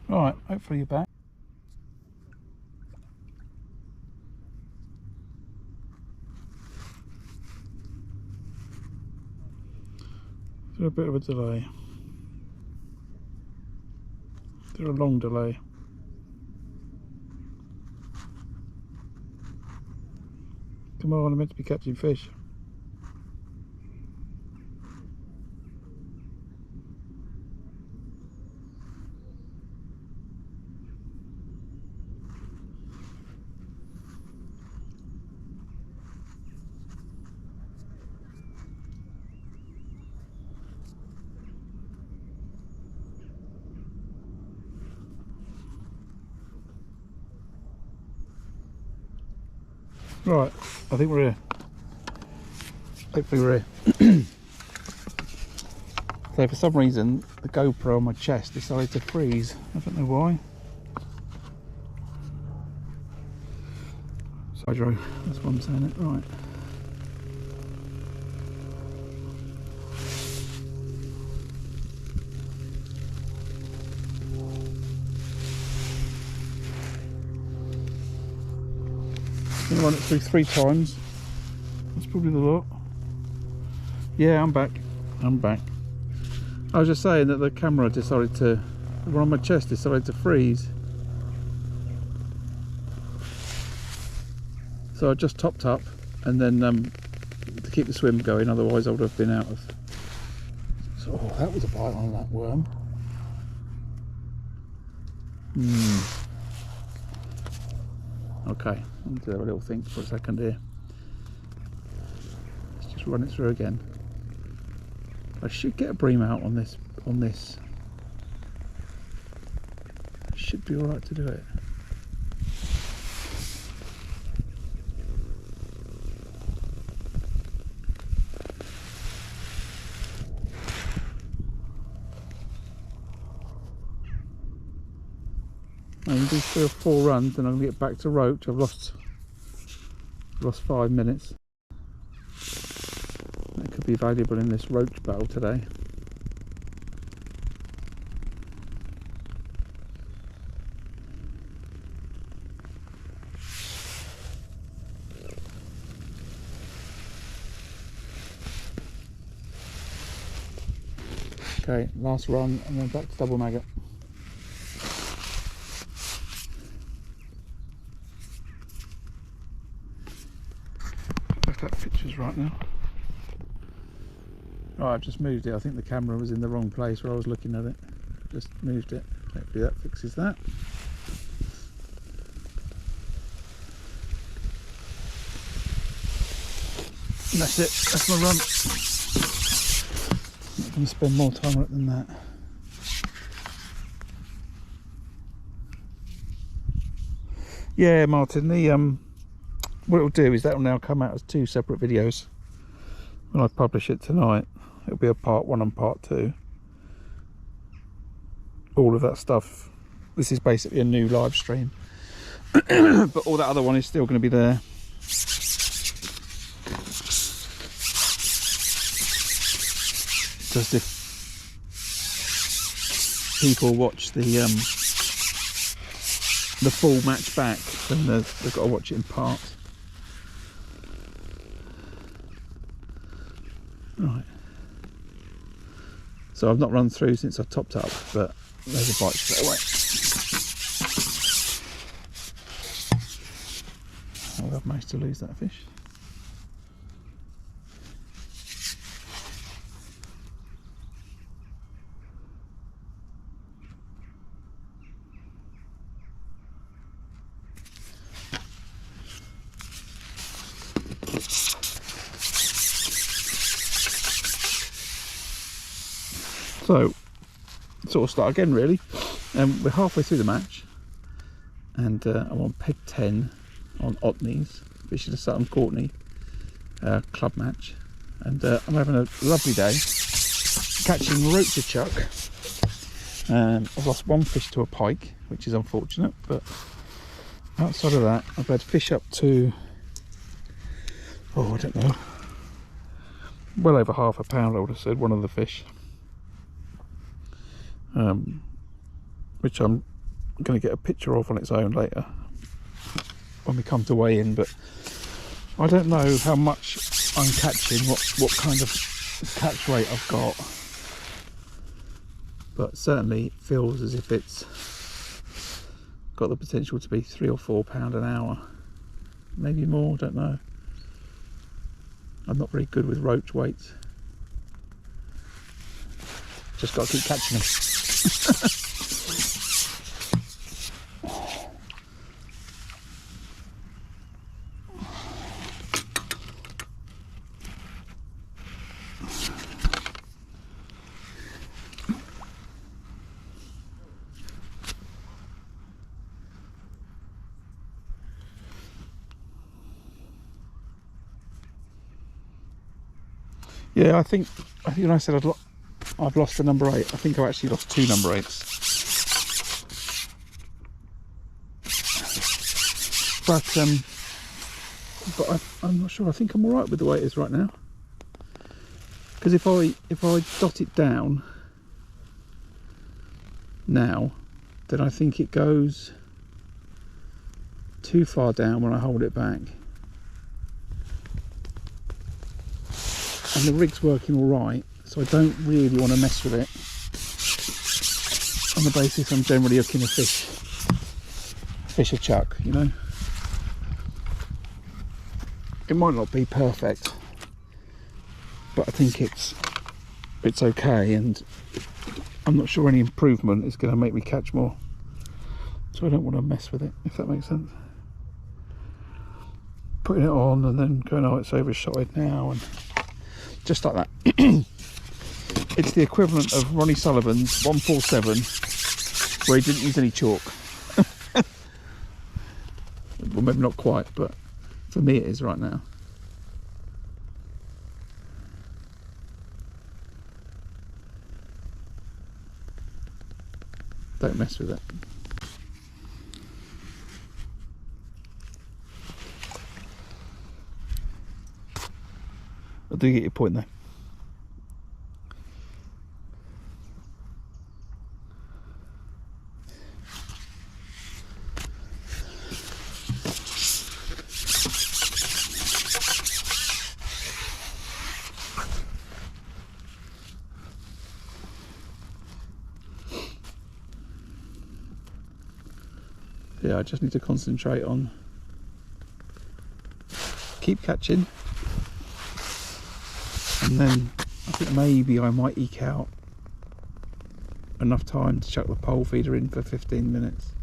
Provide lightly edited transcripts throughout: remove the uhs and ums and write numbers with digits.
Right, hopefully you're back. Through a bit of a delay. Through a long delay. Come on, I'm meant to be catching fish. Right, I think we're here. Hopefully we're here. So for some reason the GoPro on my chest decided to freeze. I don't know why. Hydro, that's why I'm saying it. Right. I'm gonna run it through 3 times. That's probably the lot. Yeah, I'm back. I'm back. I was just saying that the camera decided to, the one on my chest decided to freeze. So I just topped up and then to keep the swim going, otherwise I would have been out of. So, oh, that was a bite on that worm. Okay, I'll do a little think for a second here. Let's just run it through again. I should get a bream out on this. Should be alright to do it. I'm going to do 3 or 4 runs, then I'm going to get back to roach. I've lost 5 minutes. That could be valuable in this roach battle today. Okay, last run and then back to double maggot. If that picture's right now. Oh, I've just moved it. I think the camera was in the wrong place where I was looking at it. Just moved it. Hopefully that fixes that. And that's it. That's my run. I'm not going to spend more time on it than that. Yeah, Martin. The what it'll do is that will now come out as 2 separate videos. When I publish it tonight, it'll be a part 1 and part 2. All of that stuff. This is basically a new live stream, but all that other one is still going to be there. Just if people watch the full match back, then they've got to watch it in parts. Right. So I've not run through since I topped up, but there's a bite straight away. Oh, I've managed to lose that fish. So, sort of start again really. We're halfway through the match, and I'm on peg 10 on Otneys, fishing a Sutton Courtney club match, and I'm having a lovely day catching roach chuck. I've lost 1 fish to a pike, which is unfortunate, but outside of that I've had fish up to, oh I don't know, well over ½ a pound I would have said, one of the fish. Which I'm going to get a picture of on its own later when we come to weigh in, but I don't know how much I'm catching, what kind of catch rate I've got, but certainly it feels as if it's got the potential to be £3 or £4 an hour, maybe more, don't know. I'm not very good with roach weights. Just got to keep catching them. Yeah, I think when I said I've lost the number 8, I think I've actually lost 2 number 8s. But I'm not sure. I think I'm all right with the way it is right now. Because if I dot it down now, then I think it goes too far down when I hold it back. And the rig's working all right, so I don't really want to mess with it on the basis I'm generally hooking a fish a chuck, you know. It might not be perfect, but I think it's okay, and I'm not sure any improvement is going to make me catch more, so I don't want to mess with it, if that makes sense. Putting it on and then going, oh, it's overshotted now, and just like that. It's the equivalent of Ronnie Sullivan's 147 where he didn't use any chalk. Well, maybe not quite, but for me it is right now. Don't mess with it. I do get your point though. Yeah, I just need to concentrate on keep catching, and then I think maybe I might eke out enough time to chuck the pole feeder in for 15 minutes.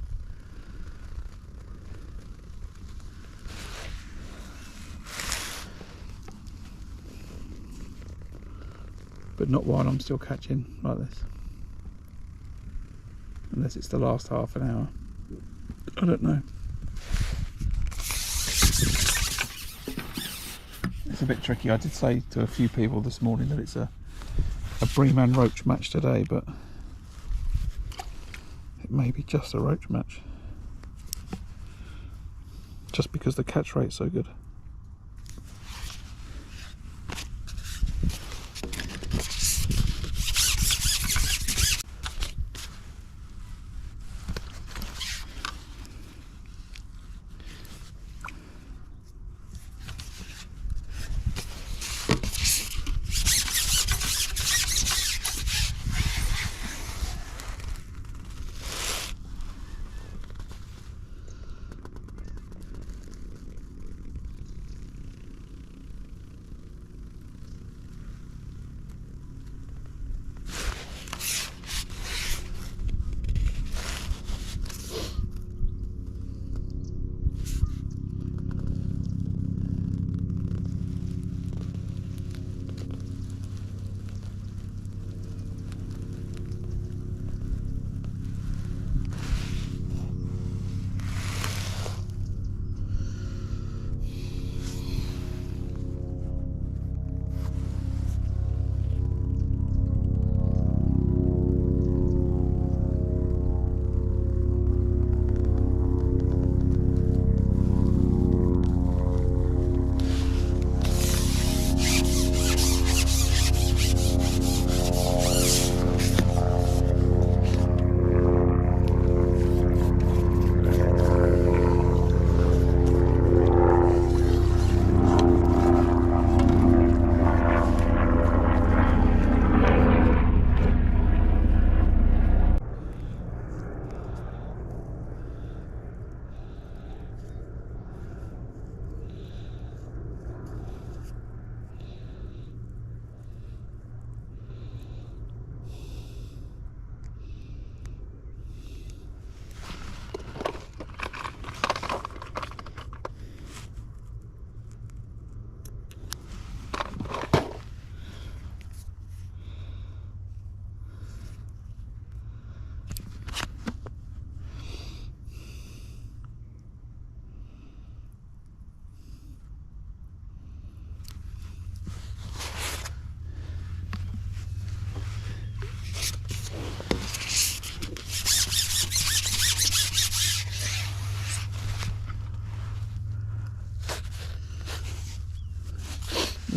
But not while I'm still catching like this, unless it's the last half an hour. I don't know. It's a bit tricky. I did say to a few people this morning that it's a bream and roach match today, but it may be just a roach match, just because the catch rate's so good.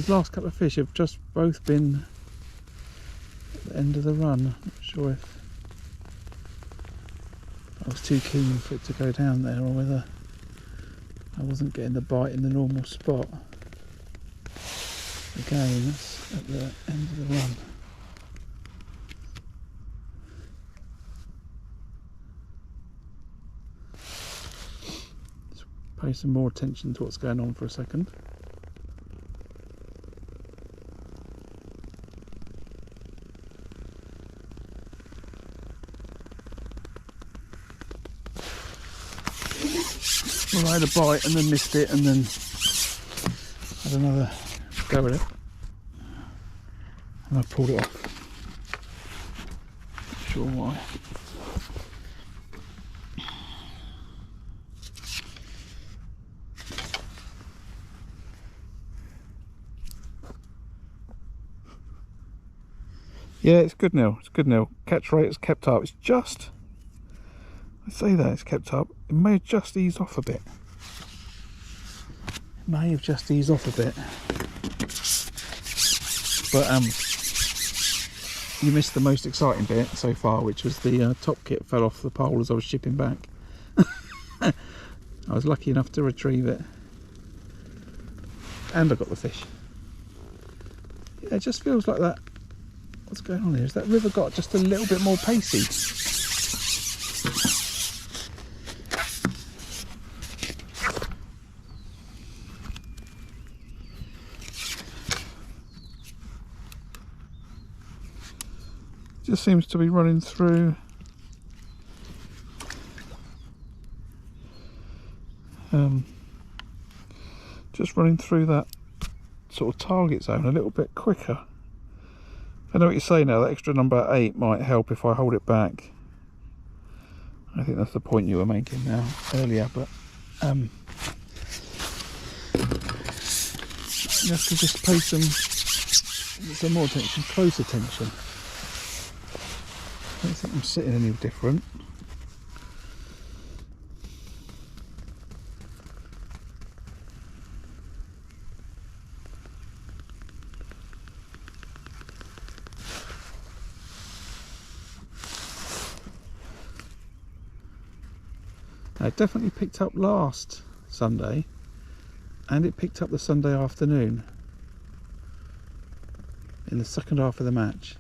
These last couple of fish have just both been at the end of the run. I'm not sure if I was too keen for it to go down there or whether I wasn't getting the bite in the normal spot. Again, that's at the end of the run. Let's pay some more attention to what's going on for a second. Well, I had a bite and then missed it and then had another go at it and I pulled it off. Not sure why. Yeah, it's good now. It's good now. Catch rate has kept up. It's just, I say that it's kept up. It may have just eased off a bit. It may have just eased off a bit. But you missed the most exciting bit so far, which was the top kit fell off the pole as I was shipping back. I was lucky enough to retrieve it. And I got the fish. Yeah, it just feels like that. What's going on here? Has that river got just a little bit more pacey? Just seems to be running through just running through that sort of target zone a little bit quicker. I know what you're saying now, that extra number 8 might help if I hold it back. I think that's the point you were making now earlier, but you have to just pay some more attention, close attention. I don't think I'm sitting any different. It definitely picked up last Sunday and it picked up the Sunday afternoon in the second half of the match.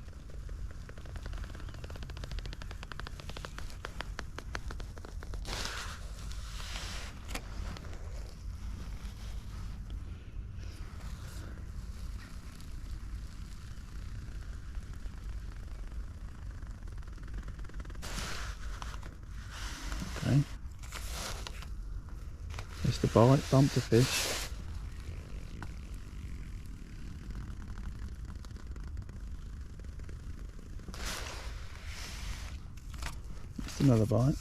Okay. There's the bite, bumped the fish. Just another bite.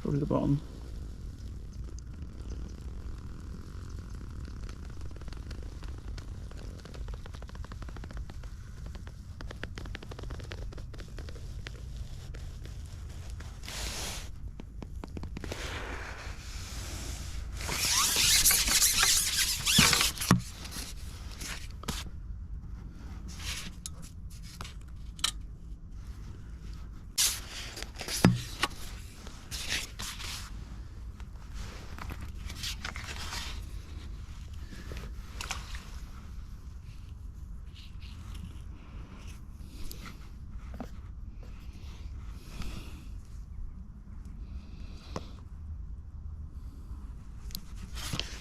Probably the bottom.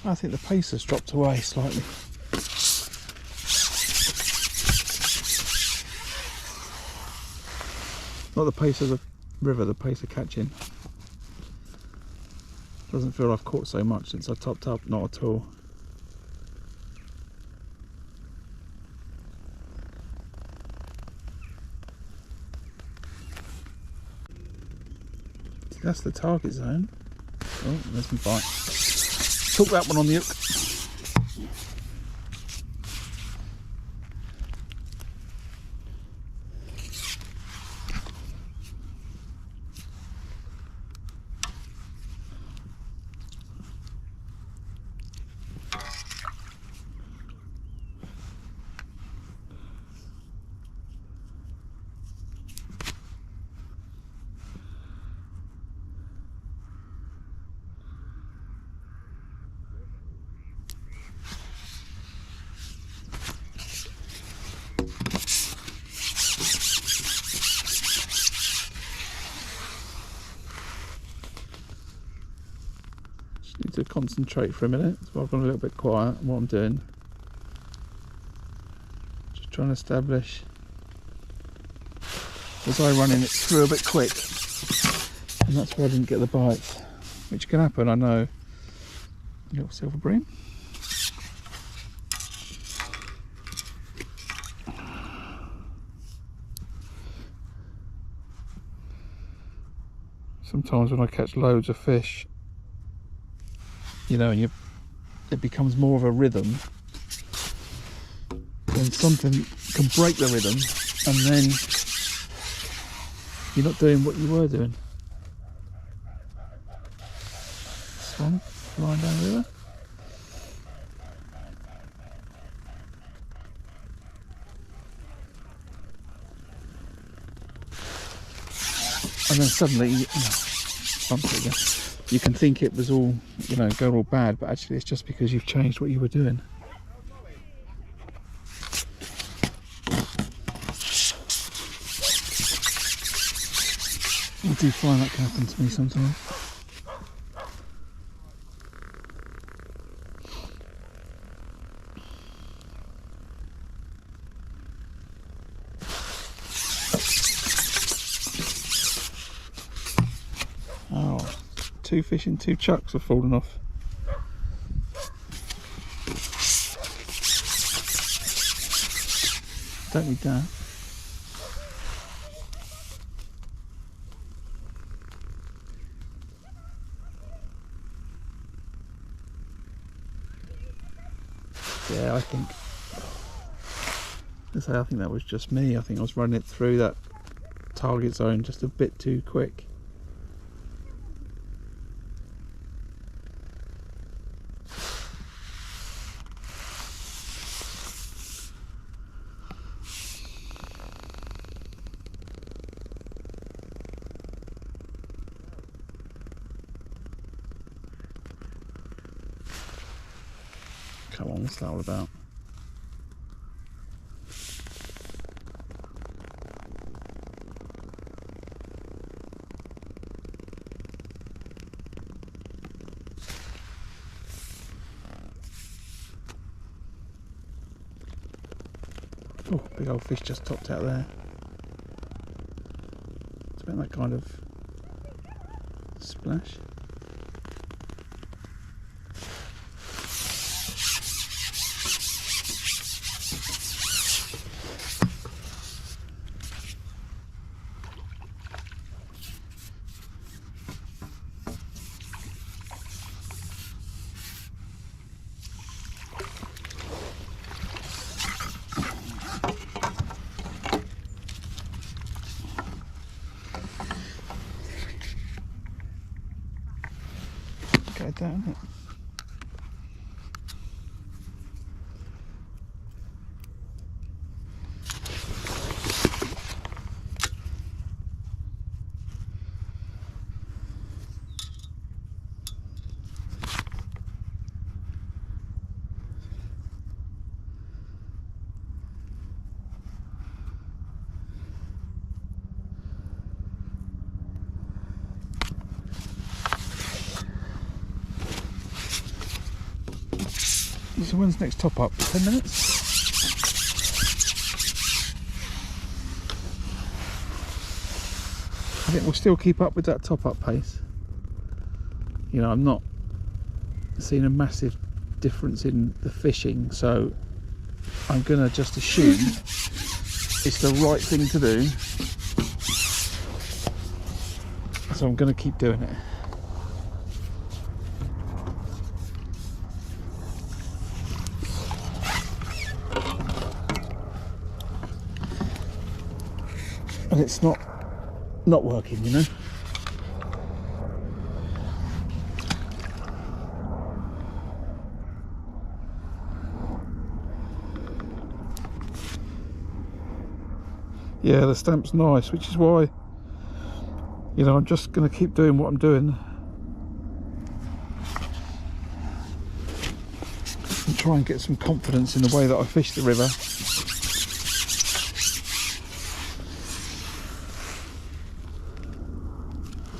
I think the pace has dropped away slightly. Not the pace of the river, the pace of catching. Doesn't feel I've caught so much since I topped up, not at all. That's the target zone. Oh, there's my bite. Took that one on the hook. Need to concentrate for a minute, so I've gone a little bit quiet on what I'm doing. Just trying to establish, was I running it through a bit quick, and that's why I didn't get the bites, which can happen, I know. Little silver bream. Sometimes when I catch loads of fish, you know, and it becomes more of a rhythm, then something can break the rhythm, and then you're not doing what you were doing. Swan flying down the river. And then suddenly, bumped it again. You can think it was all, you know, going all bad, but actually it's just because you've changed what you were doing. I do find that can happen to me sometimes. Oh, 2 fish and 2 chucks have fallen off. Don't need that. Yeah, I think that was just me. I think I was running it through that target zone just a bit too quick. Come on, what's that all about? Oh, big old fish just topped out there. It's about that kind of splash. Go down it. So when's next top up? 10 minutes? I think we'll still keep up with that top up pace. You know, I'm not seeing a massive difference in the fishing, so I'm gonna just assume it's the right thing to do. So I'm gonna keep doing it. And it's not working, you know. Yeah, the stamp's nice, which is why, you know, I'm just going to keep doing what I'm doing and try and get some confidence in the way that I fish the river.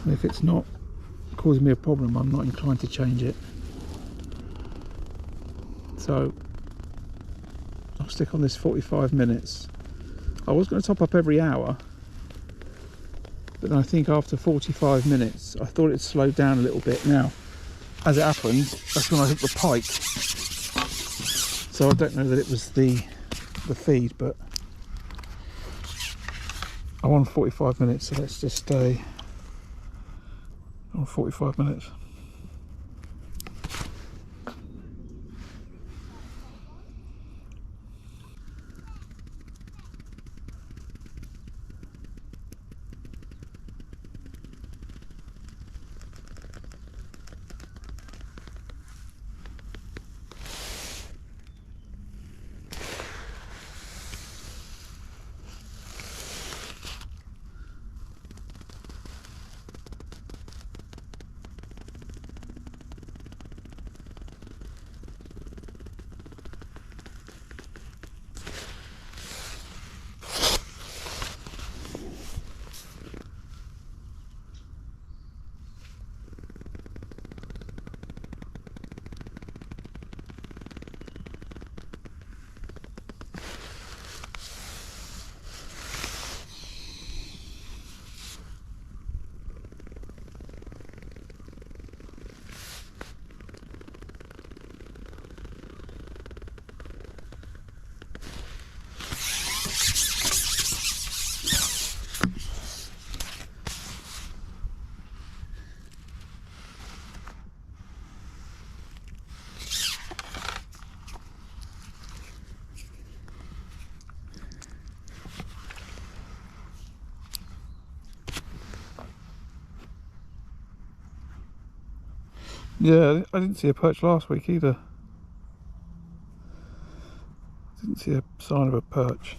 And if it's not causing me a problem, I'm not inclined to change it. So I'll stick on this 45 minutes. I was going to top up every hour, but then I think after 45 minutes I thought it slowed down a little bit. Now, as it happened, that's when I hooked the pike, so I don't know that it was the feed, but I'm on 45 minutes, so let's just stay on 45 minutes. Yeah, I didn't see a perch last week either. Didn't see a sign of a perch.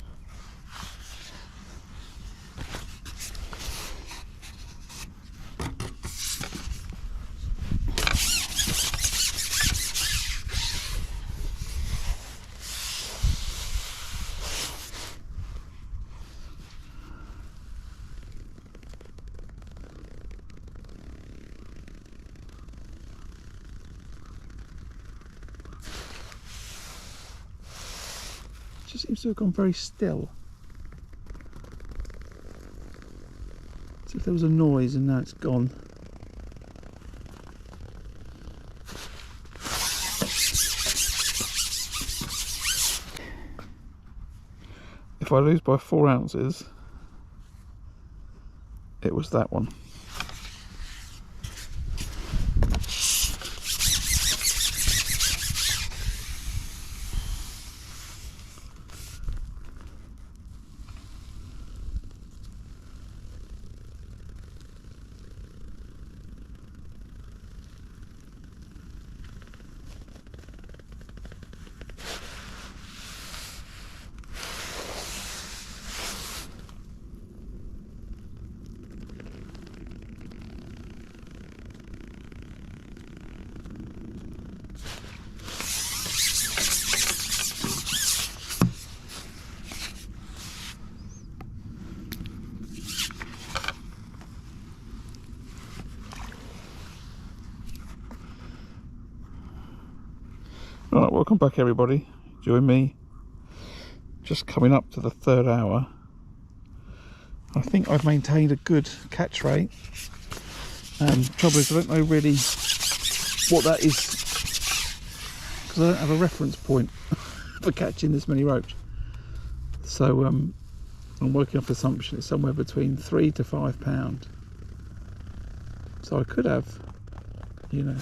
Just seems to have gone very still. As if there was a noise and now it's gone. If I lose by 4 ounces, it was that one. Right, welcome back everybody. Join me. Just coming up to the 3rd hour. I think I've maintained a good catch rate. Trouble is I don't know really what that is, because I don't have a reference point for catching this many roach. So I'm working off the assumption it's somewhere between £3 to £5. So I could have, you know,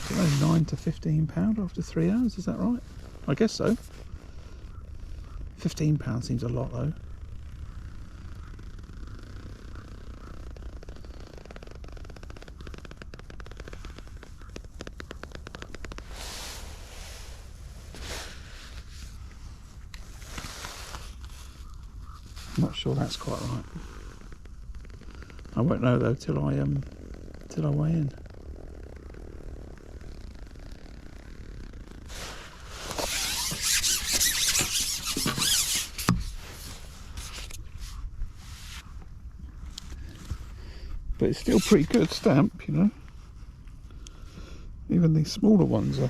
I don't know, £9 to £15 after 3 hours, is that right? I guess so. £15 seems a lot though. I'm not sure that's quite right. I won't know though till I weigh in. But it's still pretty good stamp, you know. Even these smaller ones are,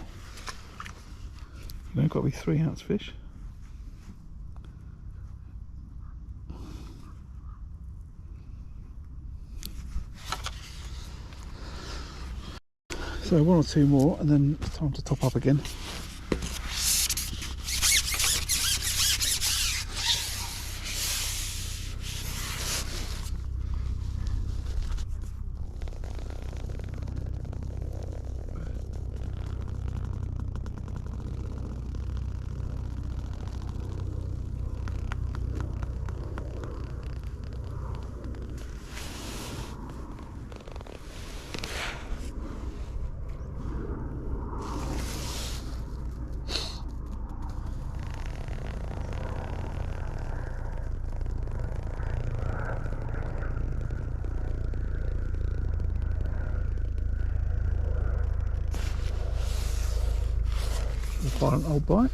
you know, got to be 3-ounce fish. So 1 or 2 more and then it's time to top up again. The final old bite.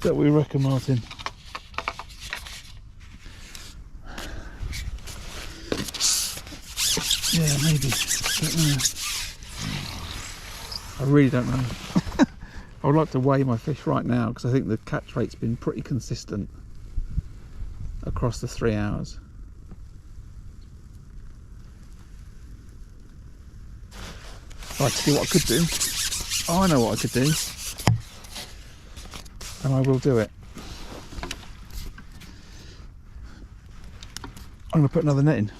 That we reckon, Martin? Yeah, maybe. Don't know. I really don't know. I would like to weigh my fish right now because I think the catch rate's been pretty consistent across the 3 hours. Right, to see what I could do. Oh, I know what I could do. And I will do it. I'm going to put another net in.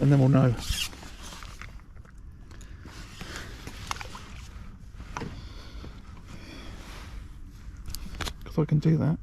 And then we'll know. Because I can do that.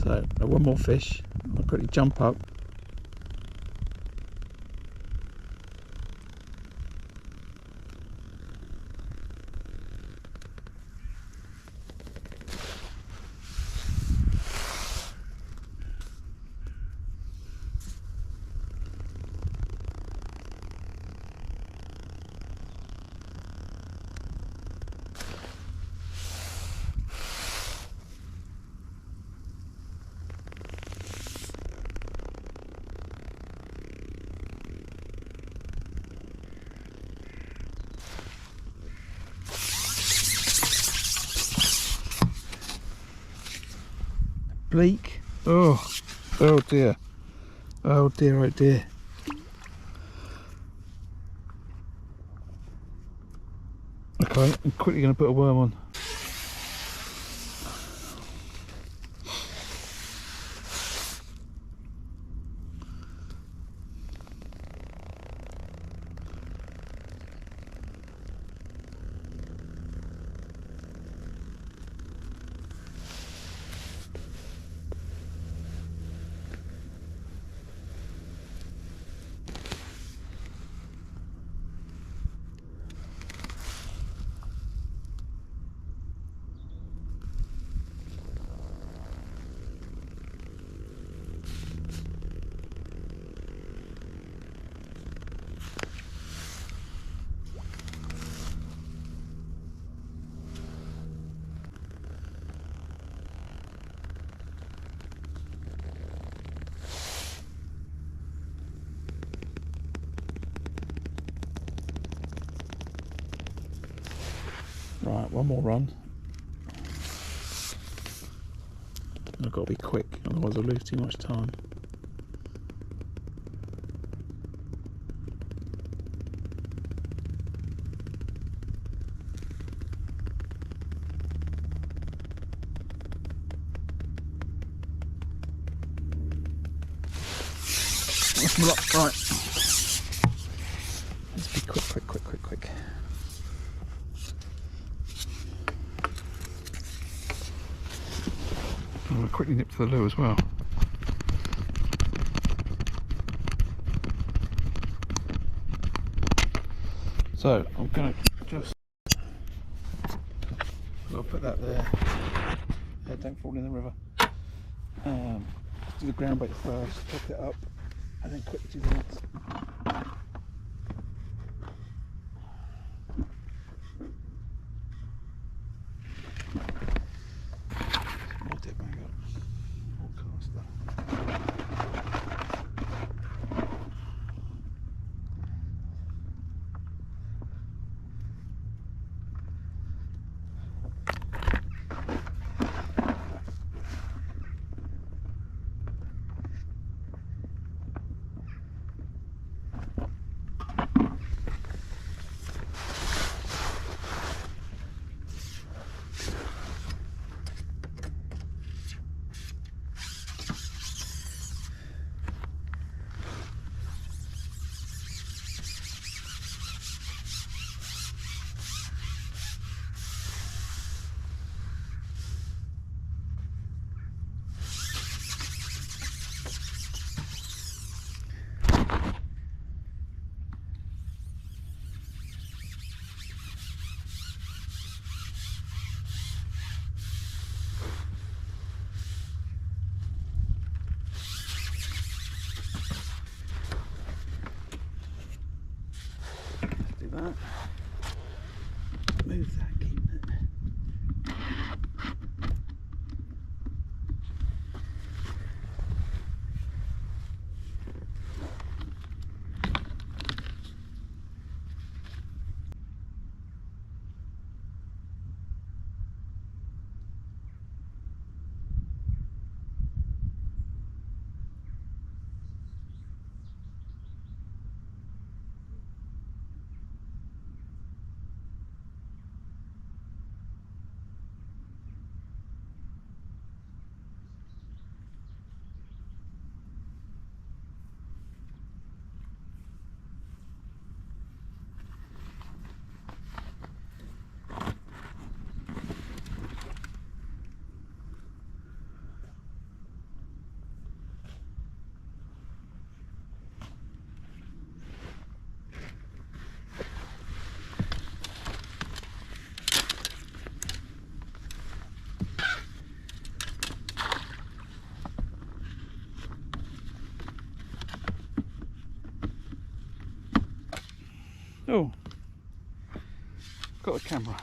So, one more fish. I'll quickly jump up. Bleak. Oh dear. Oh dear, oh dear. Okay, I'm quickly going to put a worm on. Right, one more run. I've got to be quick, otherwise I'll lose too much time. That's my luck. Right. Let's be quick. I'm going to quickly nip to the loo as well. So I'm going to just I'll put that there. Don't fall in the river. Do the ground bait first, pick it up, and then quickly do the nets. More dead maggot. More caster. That. Move that, keep it. Oh, got the camera.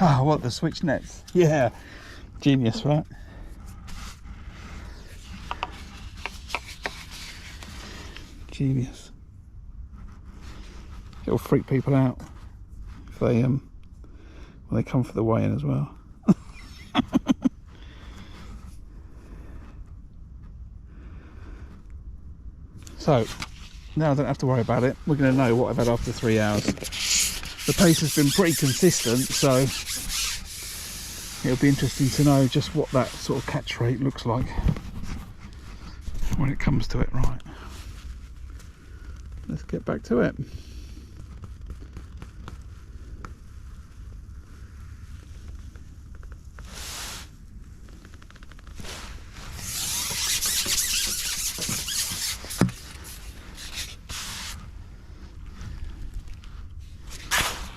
Ah, what, the switch nets? Yeah, genius, right? Genius. It'll freak people out if they when they come for the weigh-in as well. So now I don't have to worry about it. We're going to know what I've had after 3 hours. The pace has been pretty consistent, so it'll be interesting to know just what that sort of catch rate looks like when it comes to it. Right, let's get back to it.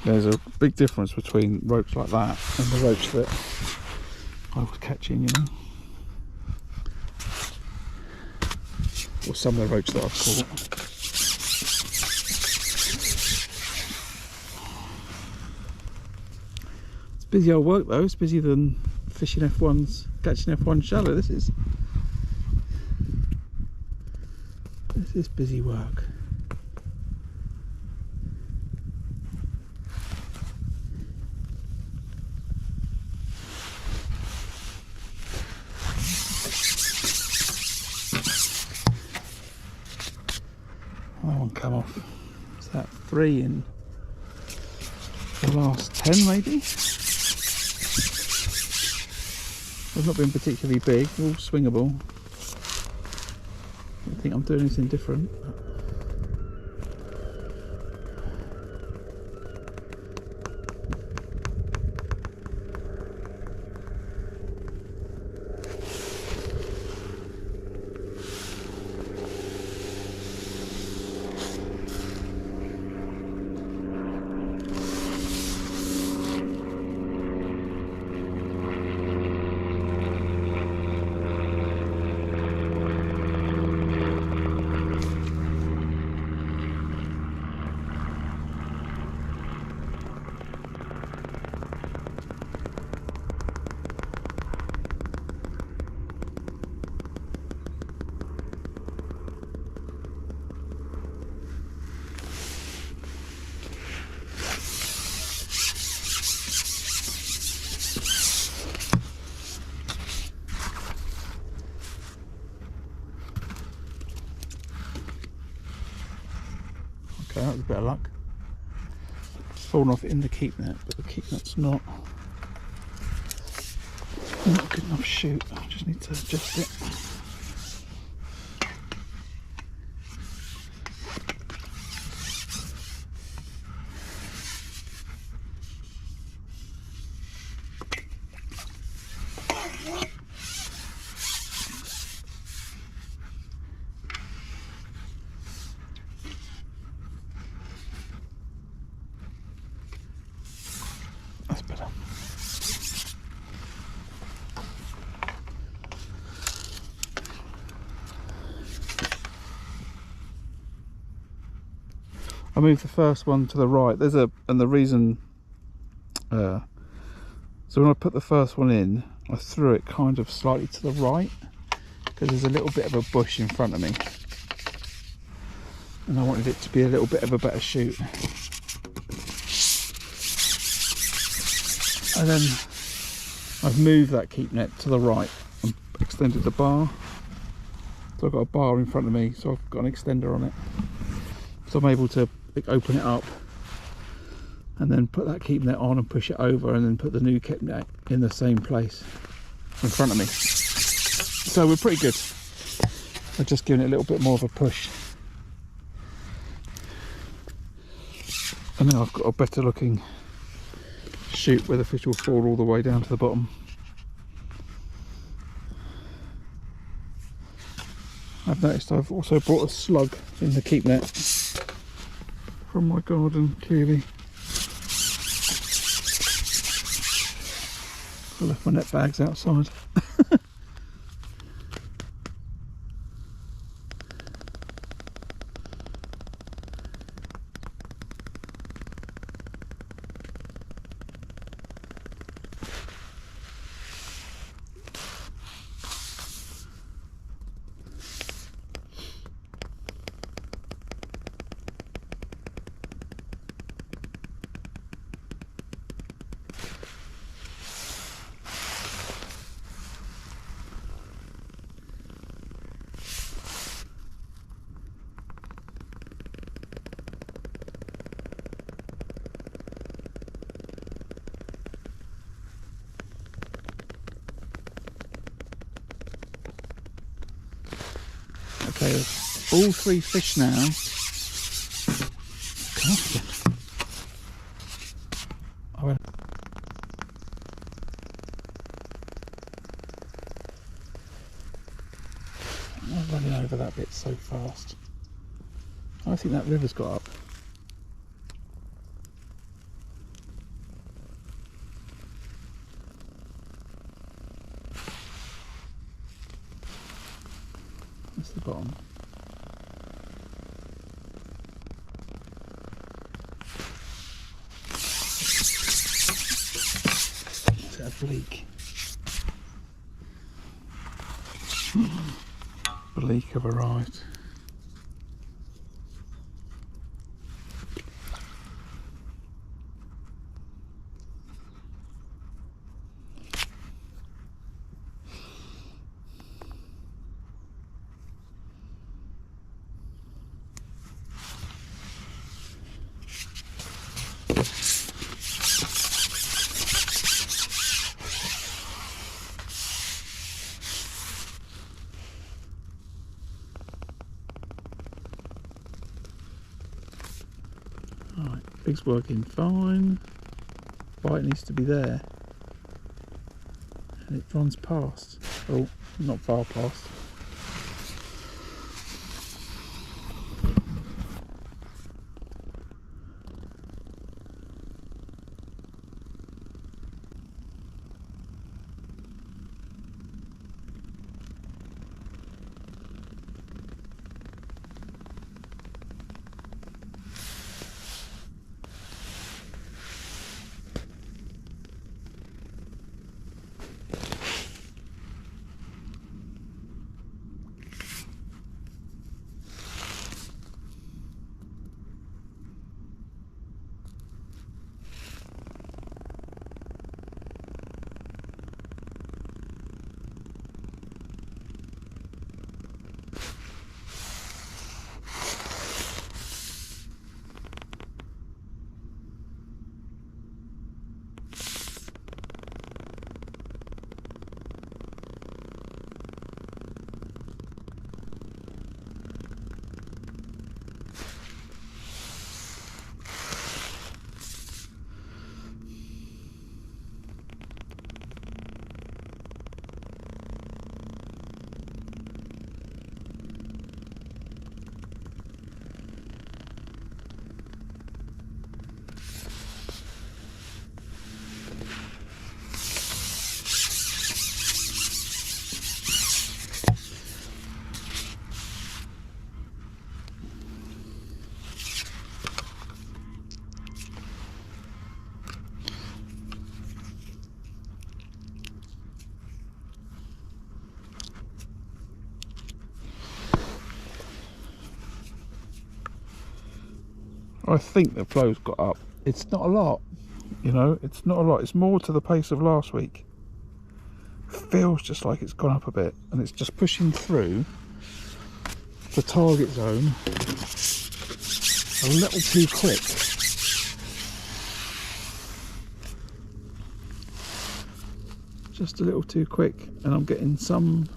There's a big difference between roach like that and the roach that I was catching, you know, or some of the roach that I've caught. It's busy old work though. It's busier than fishing F1s, catching F1 shallow. This is busy work. That one come off. Is that 3 in the last 10 maybe? They've not been particularly big, all swingable. I don't think I'm doing anything different. Okay, that was a bit of luck. It's fallen off in the keep net, but the keep net's not a good enough shoot. I just need to adjust it. That's better. I moved the first one to the right. And the reason, so when I put the first one in, I threw it kind of slightly to the right because there's a little bit of a bush in front of me, and I wanted it to be a little bit of a better shoot. And then I've moved that keep net to the right and extended the bar. So I've got a bar in front of me, so I've got an extender on it. So I'm able to open it up and then put that keep net on and push it over, and then put the new keep net in the same place in front of me. So we're pretty good. I've just given it a little bit more of a push. And now I've got a better looking shoot where the fish will fall all the way down to the bottom. I've noticed I've also brought a slug in the keep net from my garden, clearly. I left my net bags outside. Okay, all 3 fish now. Come off again. I'm running over that bit so fast. I think that river's got up. That's the bottom. Is that a bleak? Bleak have arrived. Right, big's working fine. Bite needs to be there. And it runs past. Oh, not far past. I think the flow's got up. It's not a lot, you know, it's not a lot. It's more to the pace of last week. Feels just like it's gone up a bit, and it's just pushing through the target zone a little too quick. Just a little too quick, and I'm getting some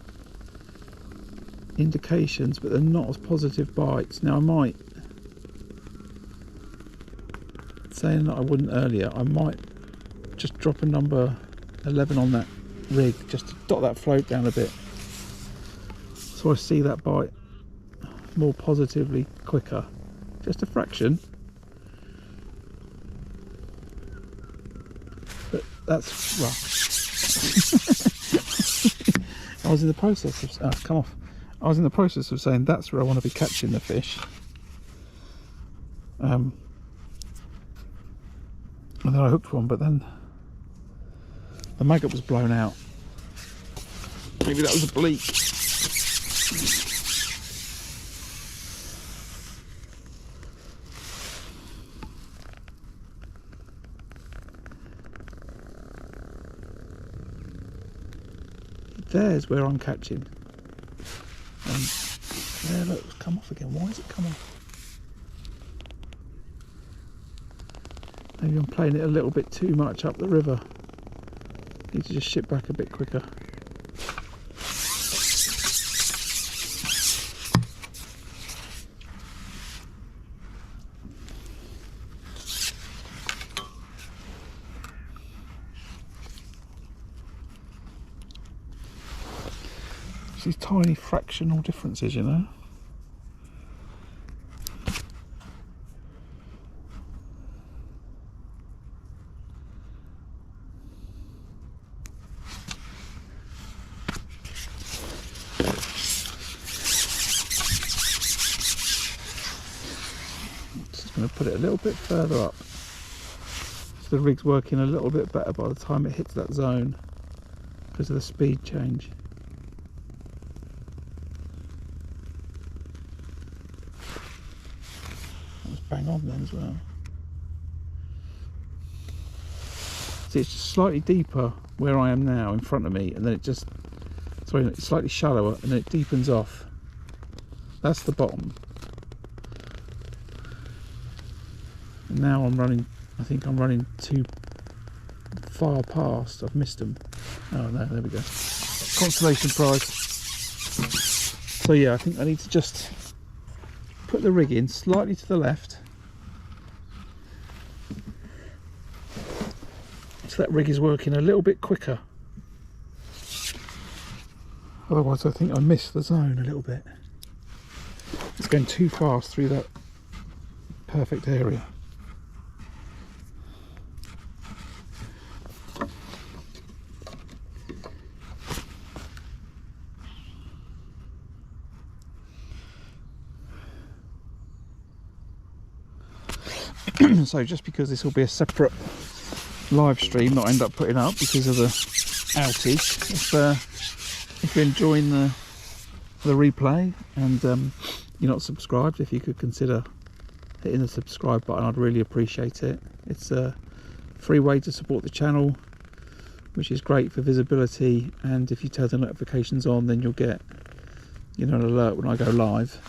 indications, but they're not as positive bites. Now I might, saying that I wouldn't earlier, I might just drop a number 11 on that rig just to dot that float down a bit, so I see that bite more positively quicker, just a fraction, but that's rough. I was in the process of come off. I was in the process of saying that's where I want to be catching the fish. And then I hooked one, but then the maggot was blown out. Maybe that was a bleak. There's where I'm catching. There, look, it's come off again. Why has it come off? Maybe I'm playing it a little bit too much up the river. Need to just ship back a bit quicker. these tiny fractional differences, you know. Going to put it a little bit further up so the rig's working a little bit better by the time it hits that zone because of the speed change. That was bang on then as well. See, it's just slightly deeper where I am now in front of me, and then it just, sorry, it's slightly shallower and then it deepens off. That's the bottom. Now I'm running, I think I'm running too far past. I've missed them. Oh no, there we go. Consolation prize. So yeah, I think I need to just put the rig in slightly to the left so that rig is working a little bit quicker. Otherwise I think I missed the zone a little bit. It's going too fast through that perfect area. So just because this will be a separate live stream that I end up putting up because of the outage, if you're enjoying the replay and you're not subscribed, if you could consider hitting the subscribe button, I'd really appreciate it. It's a free way to support the channel, which is great for visibility, and if you turn the notifications on, then you'll get, you know, an alert when I go live,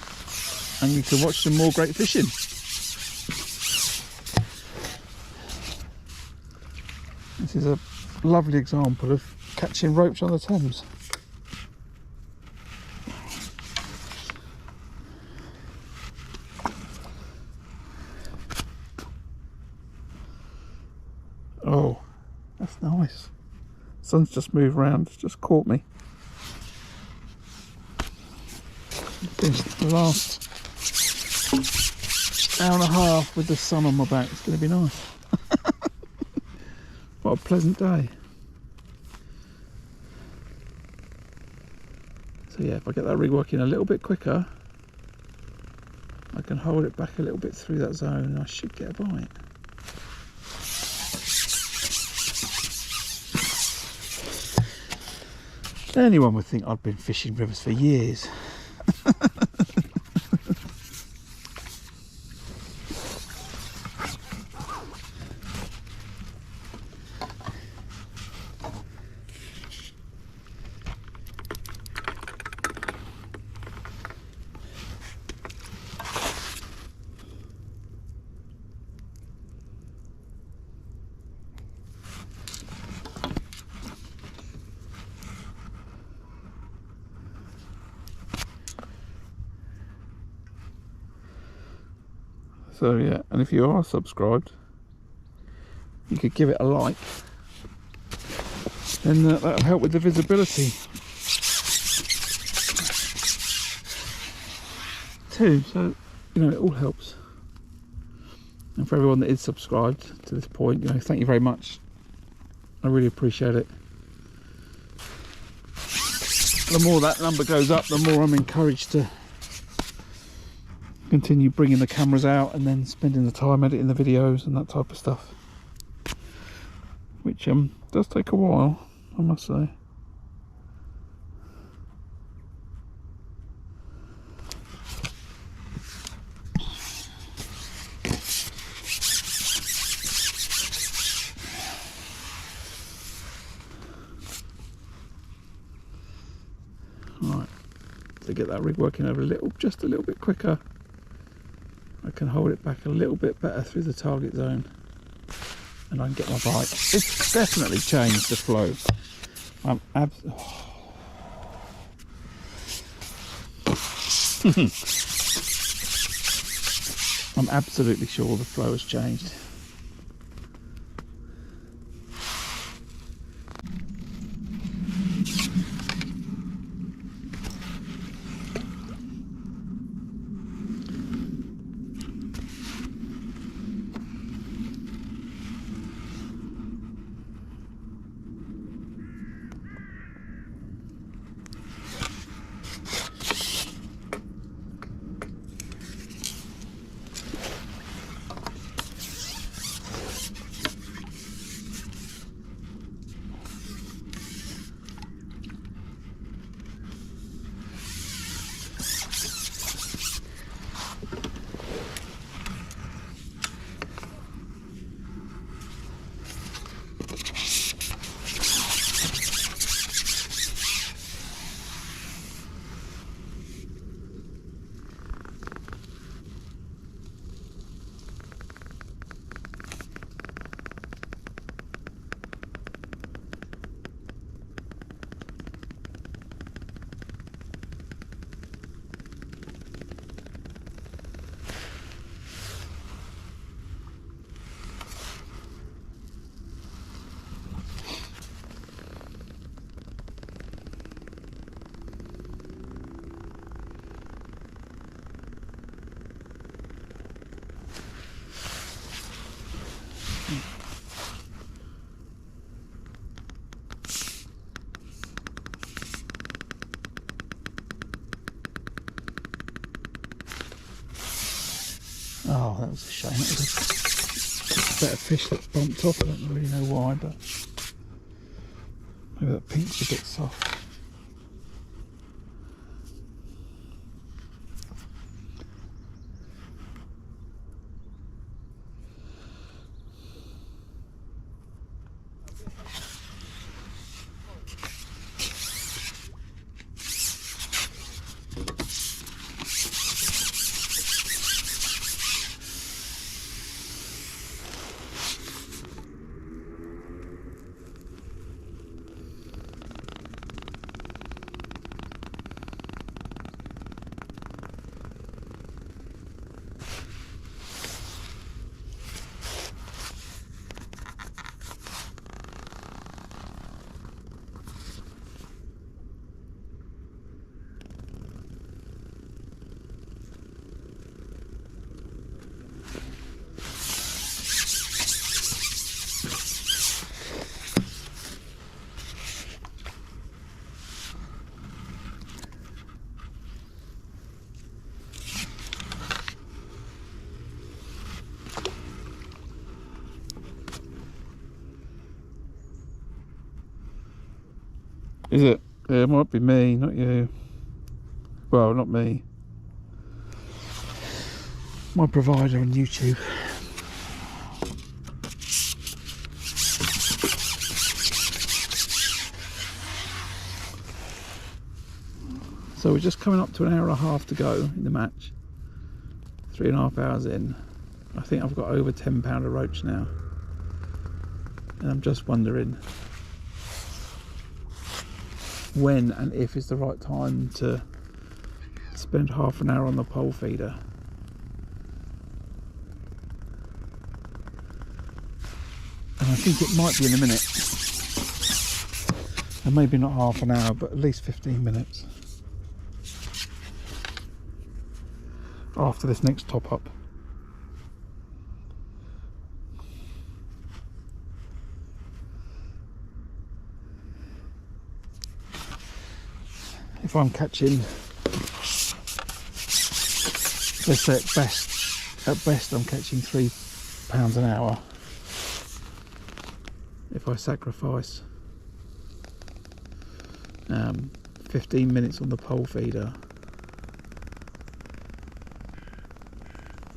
and you can watch some more great fishing. This is a lovely example of catching roach on the Thames. Oh, that's nice. Sun's just moved round, just caught me. Finished the last hour and a half with the sun on my back. It's going to be nice. What a pleasant day. So yeah, if I get that rig working a little bit quicker, I can hold it back a little bit through that zone and I should get a bite. Anyone would think I'd been fishing rivers for years. So yeah, and if you are subscribed, you could give it a like, then that'll help with the visibility too. So, you know, it all helps. And for everyone that is subscribed to this point, you know, thank you very much. I really appreciate it. The more that number goes up, the more I'm encouraged to continue bringing the cameras out and then spending the time editing the videos and that type of stuff, which does take a while, I must say. Right, to get that rig working over just a little bit quicker, I can hold it back a little bit better through the target zone and I can get my bite. It's definitely changed the flow. I'm absolutely sure the flow has changed. Oh, that was a shame. That was a better fish that bumped off. I don't really know why, but maybe that pink's a bit soft. Is it? Yeah, it might be me, not you. Well, not me. My provider on YouTube. So we're just coming up to an hour and a half to go in the match. 3.5 hours in. I think I've got over 10 pound of roach now. And I'm just wondering when and if is the right time to spend half an hour on the pole feeder. And I think it might be in a minute. And maybe not half an hour, but at least 15 minutes. After this next top up. If I'm catching, let's say at best I'm catching £3 an hour. If I sacrifice 15 minutes on the pole feeder,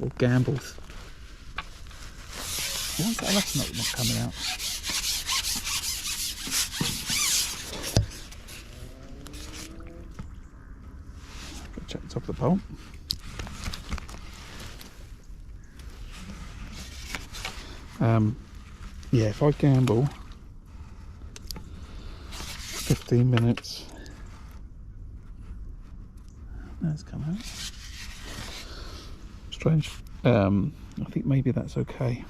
or gamble. Why is that last note not coming out? Check the top of the pole. Yeah, if I gamble 15 minutes, that's come out. Strange. I think maybe that's okay.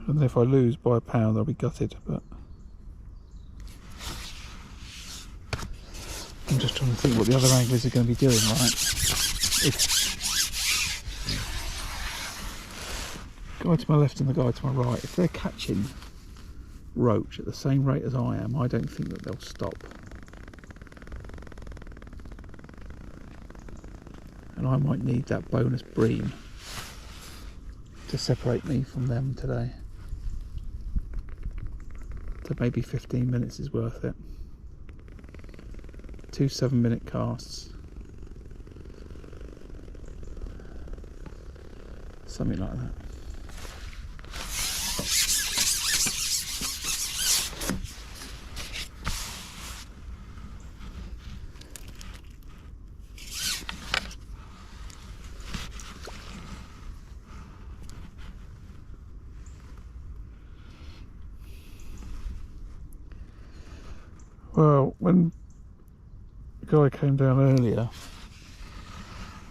And if I lose by £1, I'll be gutted, but I'm just trying to think what the other anglers are going to be doing, right? Guy to my left and the guy to my right, if they're catching roach at the same rate as I am, I don't think that they'll stop. And I might need that bonus bream to separate me from them today. So maybe 15 minutes is worth it. 2 7-minute casts. Something like that. Well, when the guy came down earlier,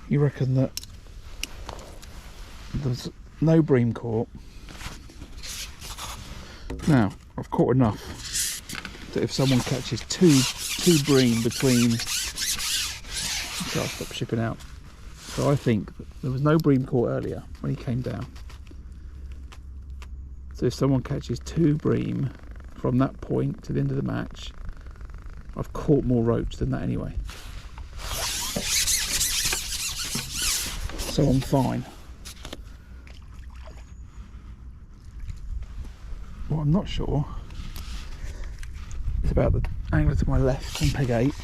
he reckoned that there's no bream caught. Now, I've caught enough that if someone catches two bream between, so I'll stop shipping out. So I think that there was no bream caught earlier when he came down. So if someone catches 2 bream from that point to the end of the match, I've caught more roach than that anyway. so I'm fine. What I'm not sure is about the angler to my left on peg 8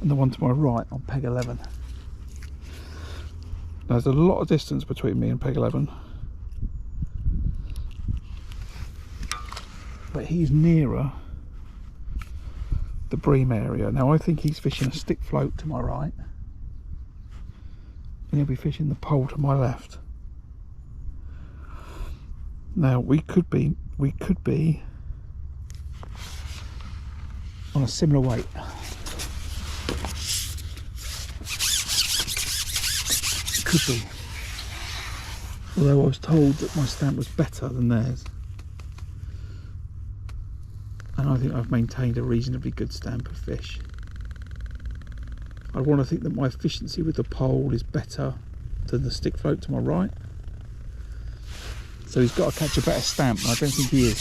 and the one to my right on peg 11. There's a lot of distance between me and peg 11, but he's nearer the bream area. Now I think he's fishing a stick float to my right, and he'll be fishing the pole to my left. Now we could be on a similar weight. Could be. Although I was told that my stamp was better than theirs. And I think I've maintained a reasonably good stamp of fish. I want to think that my efficiency with the pole is better than the stick float to my right. So he's got to catch a better stamp, and I don't think he is.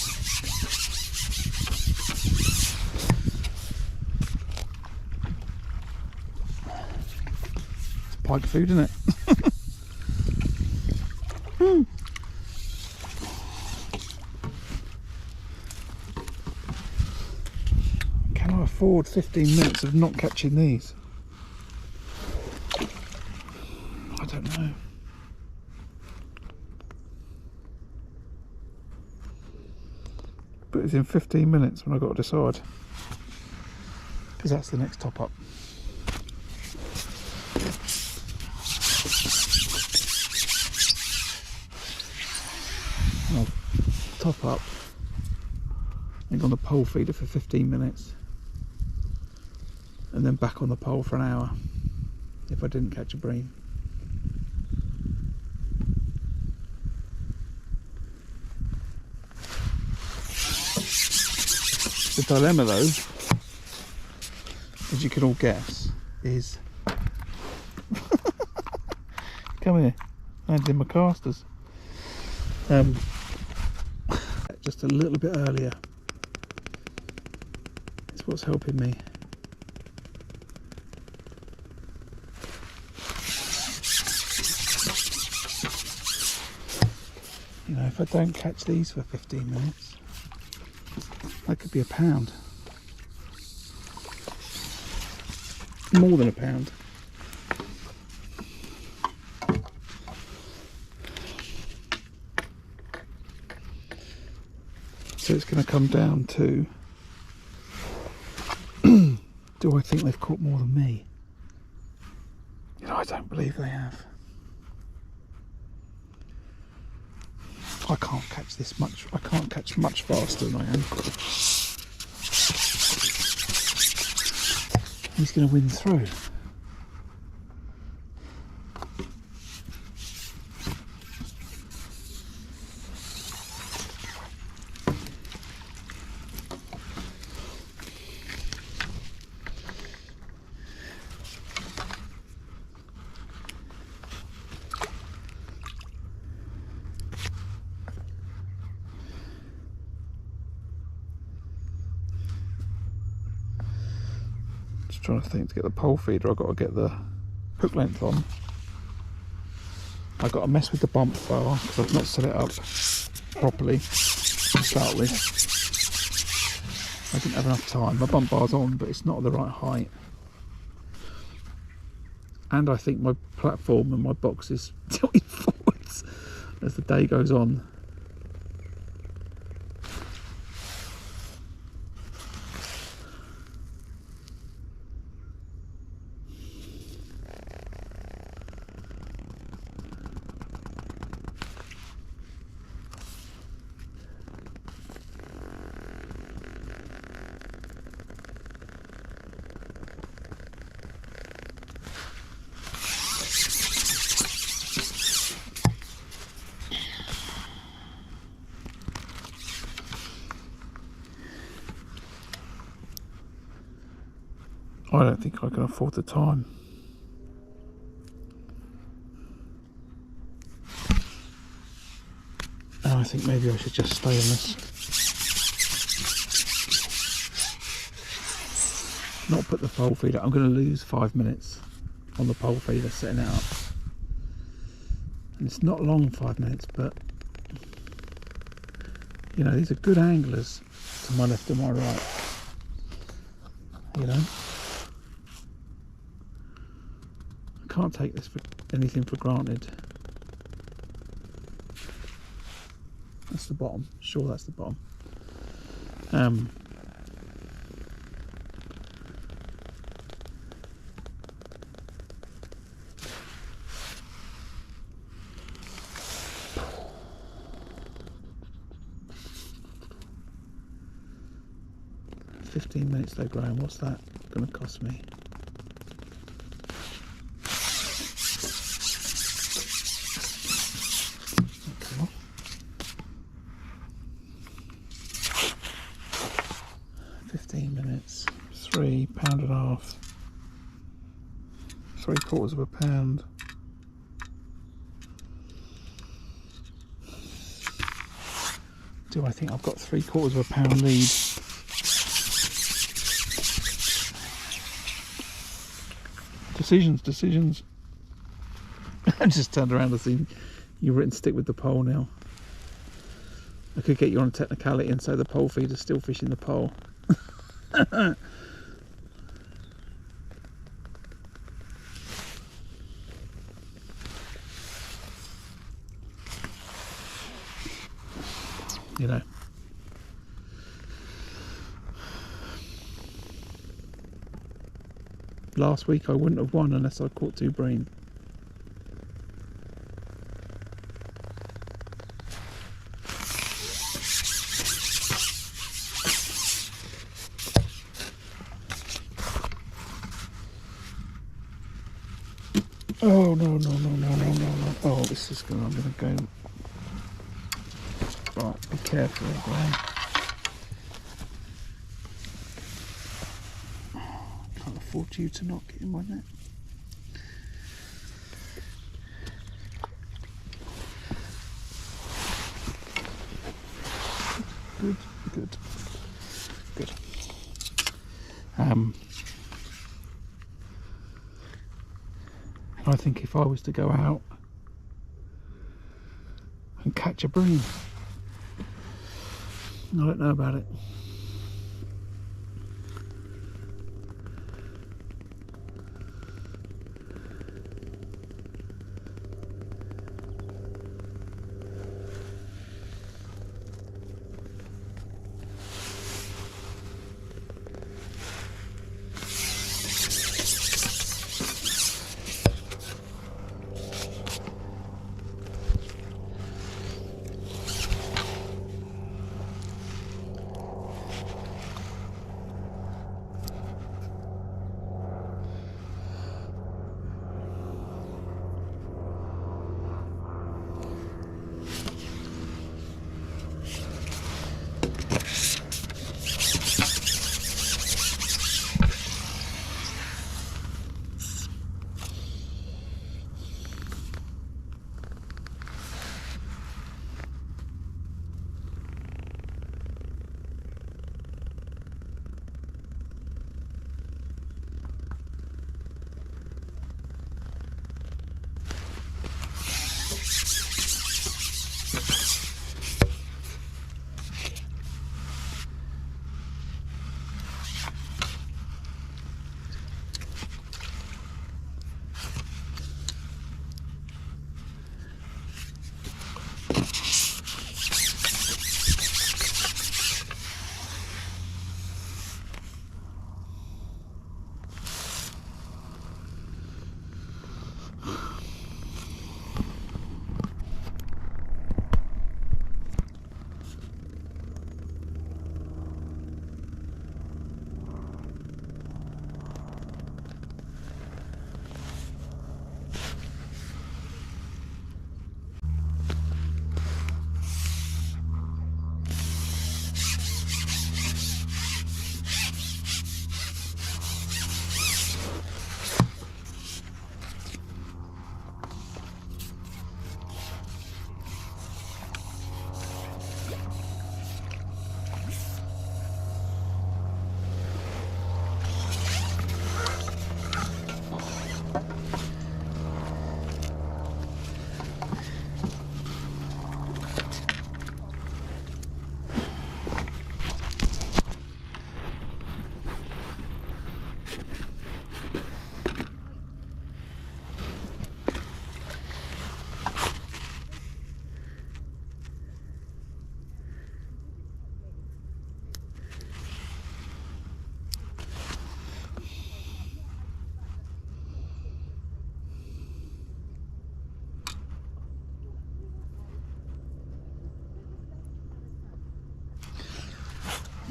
It's pike food, isn't it? Can I afford 15 minutes of not catching these? I don't know. But it's in 15 minutes when I've got to decide, because that's the next top up. I'll top up and go on the pole feeder for 15 minutes and then back on the pole for an hour if I didn't catch a bream. The dilemma though, as you can all guess, is come here, landed in my casters. Just a little bit earlier. It's what's helping me. You know, if I don't catch these for 15 minutes, that could be £1. More than £1. So it's going to come down to, do I think they've caught more than me? You know, I don't believe they have. I can't catch this much. I can't catch much faster than I am. He's going to win through. Trying to think, to get the pole feeder I've got to get the hook length on. I've got to mess with the bump bar because I've not set it up properly to start with. I didn't have enough time. My bump bar's on, but it's not at the right height, and I think my platform and my box is tilting forwards as the day goes on. I don't think I can afford the time. And I think maybe I should just stay on this. Not put the pole feeder. I'm going to lose 5 minutes on the pole feeder setting it up. And it's not long, 5 minutes, but you know, these are good anglers to my left and my right. You know, I can't take this for anything for granted. That's the bottom. Sure, that's the bottom. 15 minutes though, Graham. What's that going to cost me? Okay. 15 minutes. £3.50. 3/4 of a pound. Do I think I've got 3/4 of a pound lead? Decisions. I just turned around to see you've written stick with the pole now. I could get you on a technicality and say the pole feeder's still fishing the pole. You know. Last week I wouldn't have won unless I caught 2 bream. Oh no. Oh, this is good. I'm gonna go. Right, be careful, Graham. Can't afford you to not get in my net. Good. I think if I was to go out and catch a bream, I don't know about it.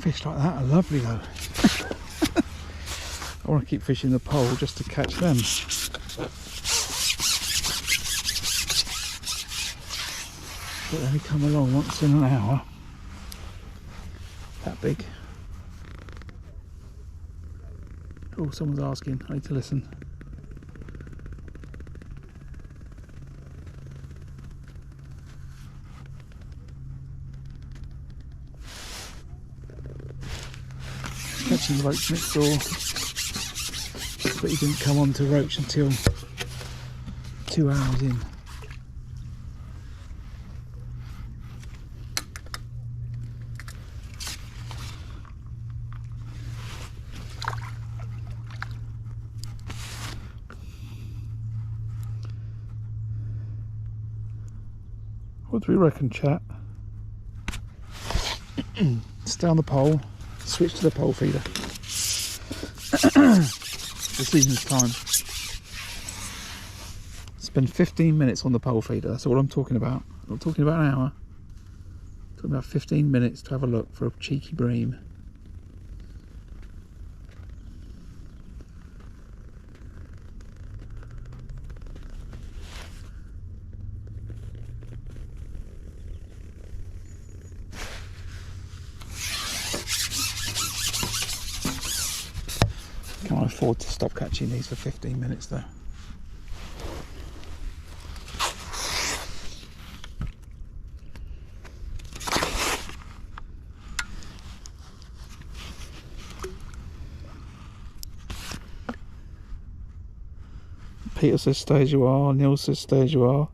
Fish like that are lovely though. I want to keep fishing the pole just to catch them. But they only come along once in an hour. That big. Oh, someone's asking. I need to listen. Catching roach next door, but he didn't come on to roach until 2 hours in. What do we reckon, chat? Stay on the pole, switch to the pole feeder. Decision's time. Spend 15 minutes on the pole feeder, that's all I'm talking about. I'm not talking about an hour. I'm talking about 15 minutes to have a look for a cheeky bream. Can't afford to stop catching these for 15 minutes though. Peter says stay as you are, Neil says stay as you are.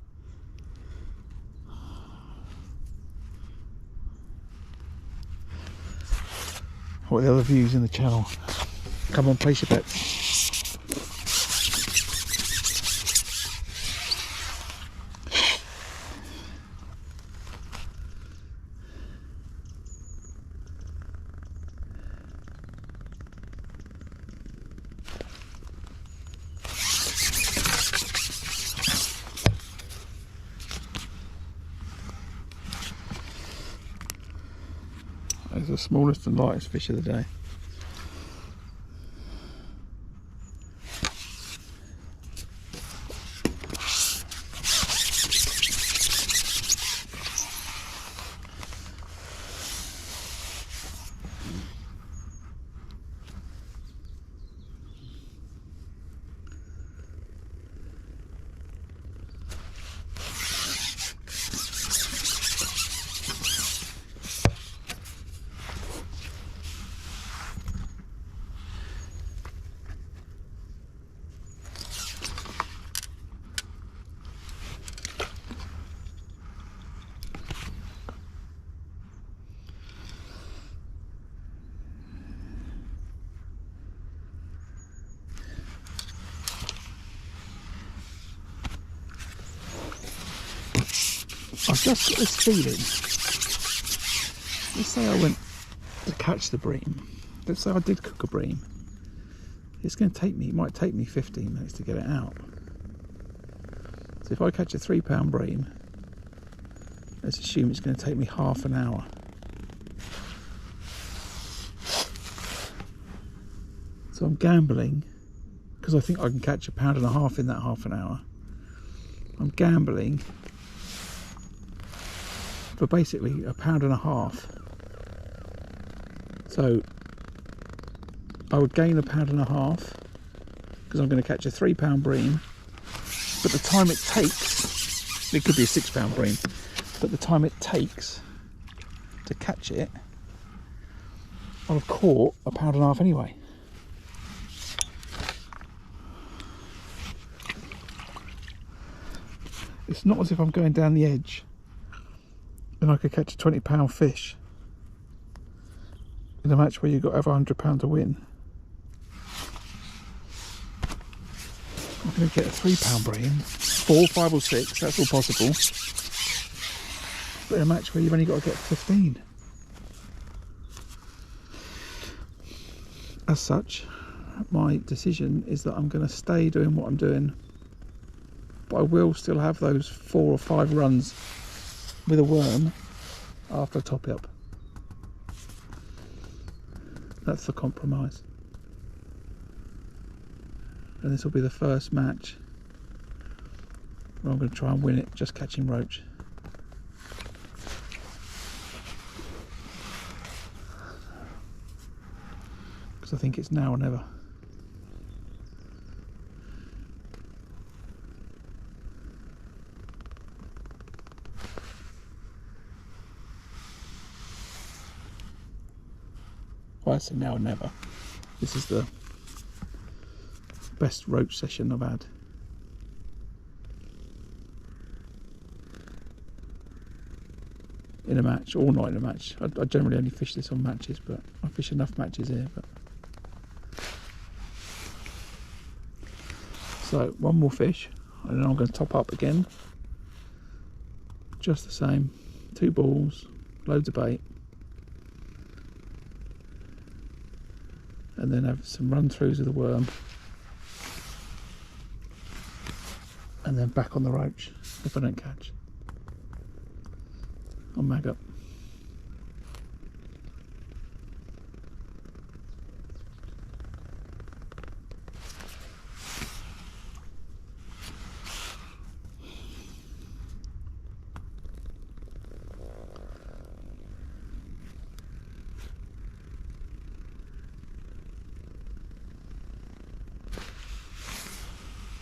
What are the other views in the channel? Come on, place your bets. It's the smallest and lightest fish of the day. I've just got this feeling. Let's say I went to catch the bream. Let's say I did cook a bream. It's going to take me, it might take me 15 minutes to get it out. So if I catch a 3 pound bream, let's assume it's going to take me half an hour. So I'm gambling, because I think I can catch 1.5 pounds in that half an hour. I'm gambling for basically 1.5 pounds. So I would gain 1.5 pounds because I'm going to catch a 3 pound bream, but the time it takes, it could be a 6 pound bream, but the time it takes to catch it, I'll have caught 1.5 pounds anyway. It's not as if I'm going down the edge and I could catch a 20 pound fish in a match where you've got to have £100 to win. I'm going to get a 3 pound bream, 4, 5 or 6, that's all possible. But in a match where you've only got to get 15. As such, my decision is that I'm going to stay doing what I'm doing, but I will still have those 4 or 5 runs with a worm after I top it up. That's the compromise. And this will be the first match where I'm going to try and win it just catching roach. Because I think it's now or never. Well, I say now or never. This is the best roach session I've had. In a match, or not in a match. I generally only fish this on matches, but I fish enough matches here. But so one more fish, and then I'm going to top up again. Just the same, 2 balls, loads of bait, and then have some run throughs of the worm, and then back on the roach if I don't catch. I'll mag up.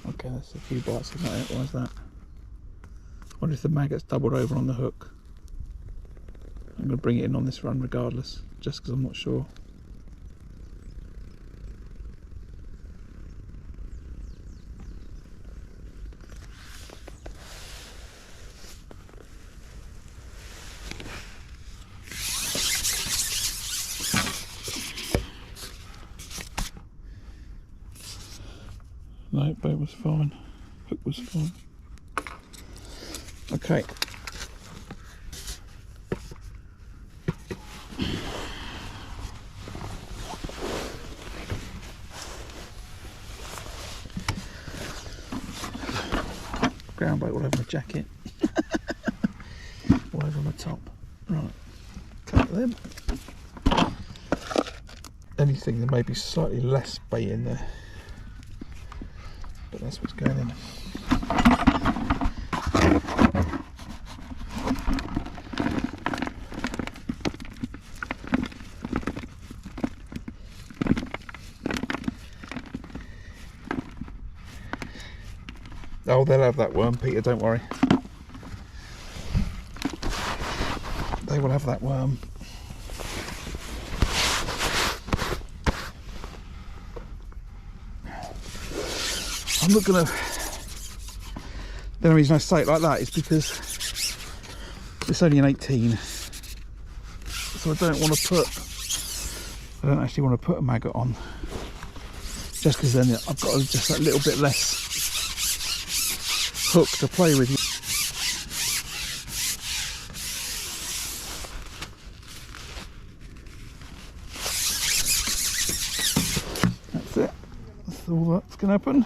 Okay, that's a few bites, isn't it? Why is that? I wonder if the maggot's doubled over on the hook. I'm going to bring it in on this run regardless, just because I'm not sure. No, bait was fine, hook was fine. Okay. Ground bait all over my jacket. All over my top. Right, cut them. Anything, there may be slightly less bait in there, but that's what's going in. Oh, they'll have that worm, Peter, don't worry. They will have that worm. I'm not gonna... The only reason I say it like that is because it's only an 18. So I don't want to put... I don't actually want to put a maggot on. Just because then I've got just that little bit less hook to play with. That's it. That's all that's going to happen.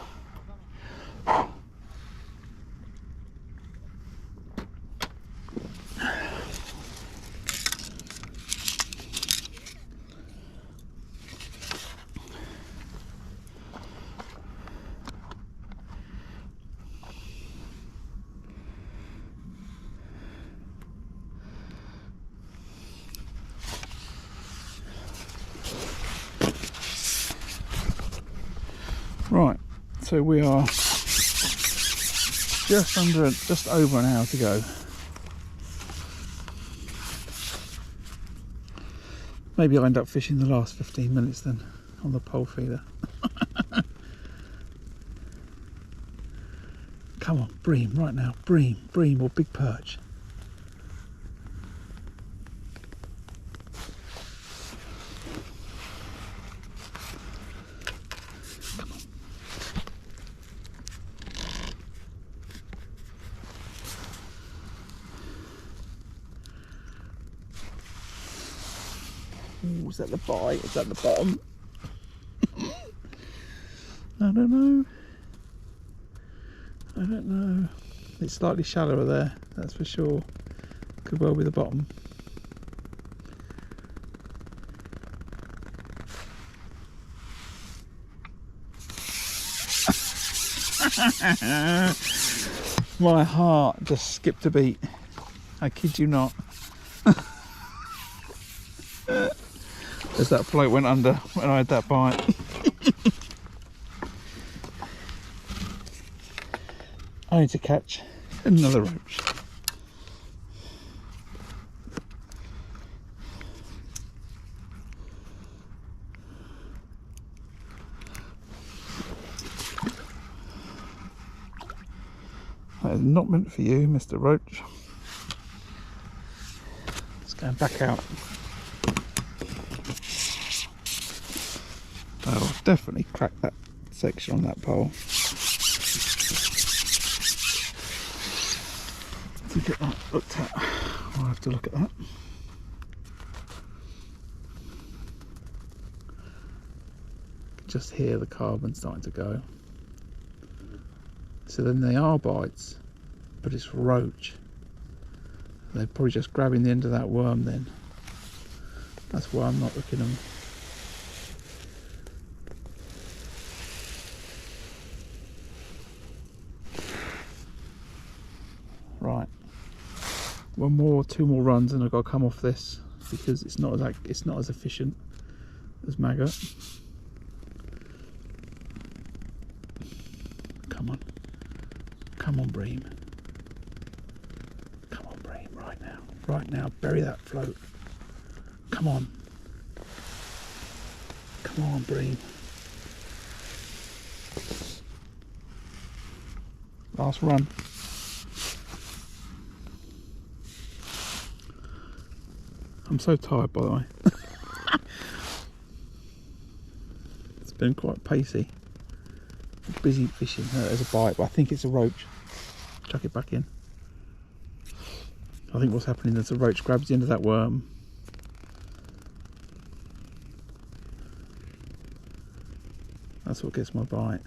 Right, so we are just over an hour to go. Maybe I'll end up fishing the last 15 minutes then on the pole feeder. Come on, bream right now, bream or big perch. Ooh, is that the bite? Is that the bottom? I don't know. I don't know. It's slightly shallower there, that's for sure. Could well be the bottom. My heart just skipped a beat. I kid you not. As that float went under when I had that bite. I need to catch another roach. That is not meant for you, Mr. Roach. It's going back out. I'll definitely crack that section on that pole. To get that looked at, I'll have to look at that. Just hear the carbon starting to go. So then they are bites, but it's roach. They're probably just grabbing the end of that worm then. That's why I'm not looking at them. Right. Two more runs and I've got to come off this because it's not as efficient as maggot. Come on. Come on, bream. Come on, bream, right now. Right now, bury that float. Come on. Come on, bream. Last run. I'm so tired, by the way. It's been quite pacey. Busy fishing. There's a bite, but I think it's a roach. Chuck it back in. I think what's happening is the roach grabs the end of that worm. That's what gets my bite.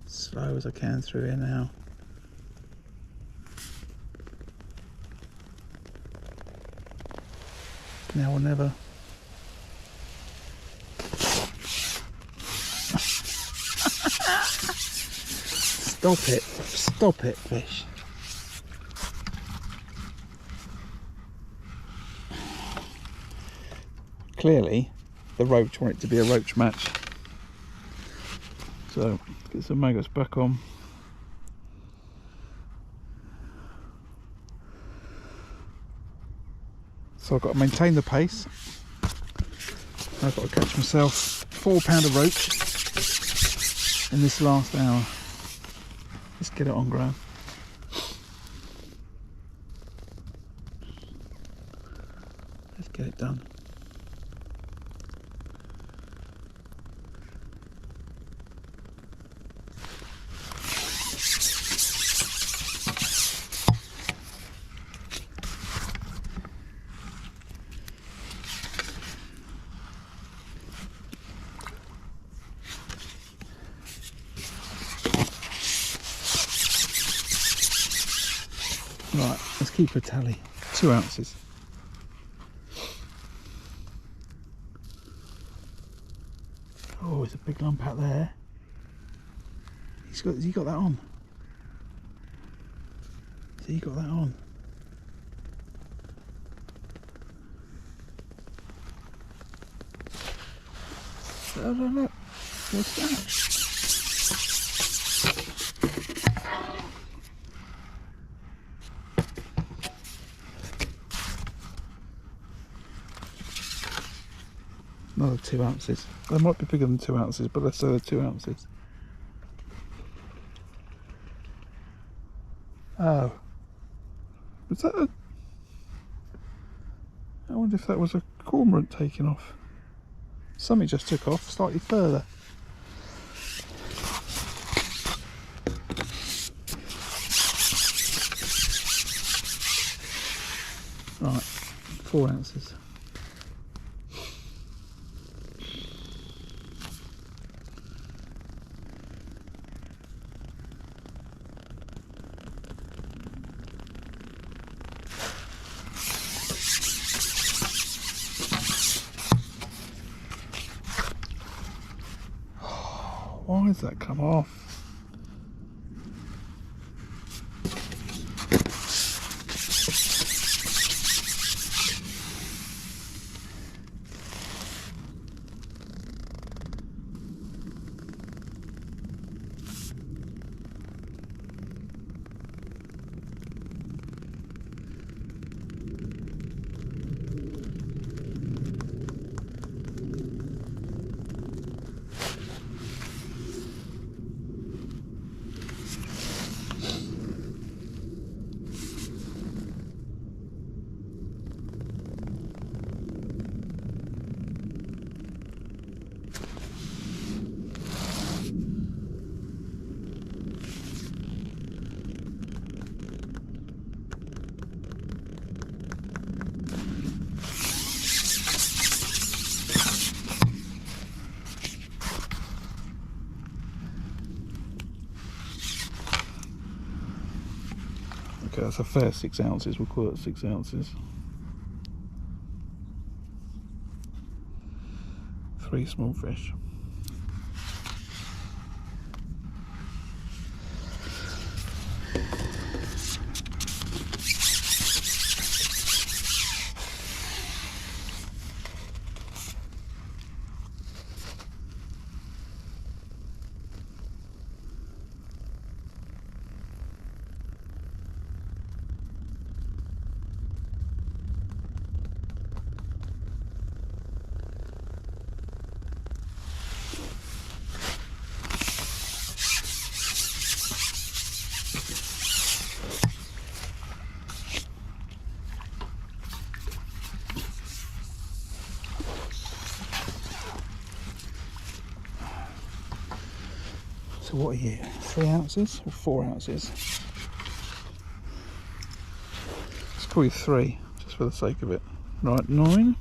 Slow as I can through here now. Now or never. Stop it, fish. Clearly, the roach want it to be a roach match. So, get some maggots back on. So I've got to maintain the pace. I've got to catch myself 4 pound of roach in this last hour. Let's get it on ground. Let's get it done. Right, let's keep a tally. 2 ounces. Oh, there's a big lump out there. Has he got that on? Has he got that on? Look. What's that? Another 2 ounces. They might be bigger than 2 ounces, but let's say they're 2 ounces. Oh. Was that a... I wonder if that was a cormorant taking off. Something just took off slightly further. Right, 4 ounces. Why has that come off? Okay, that's a fair 6 ounces, we'll call it 6 ounces. 3 small fish. So what are you, 3 ounces or 4 ounces? Let's call you 3, just for the sake of it. Right, 9.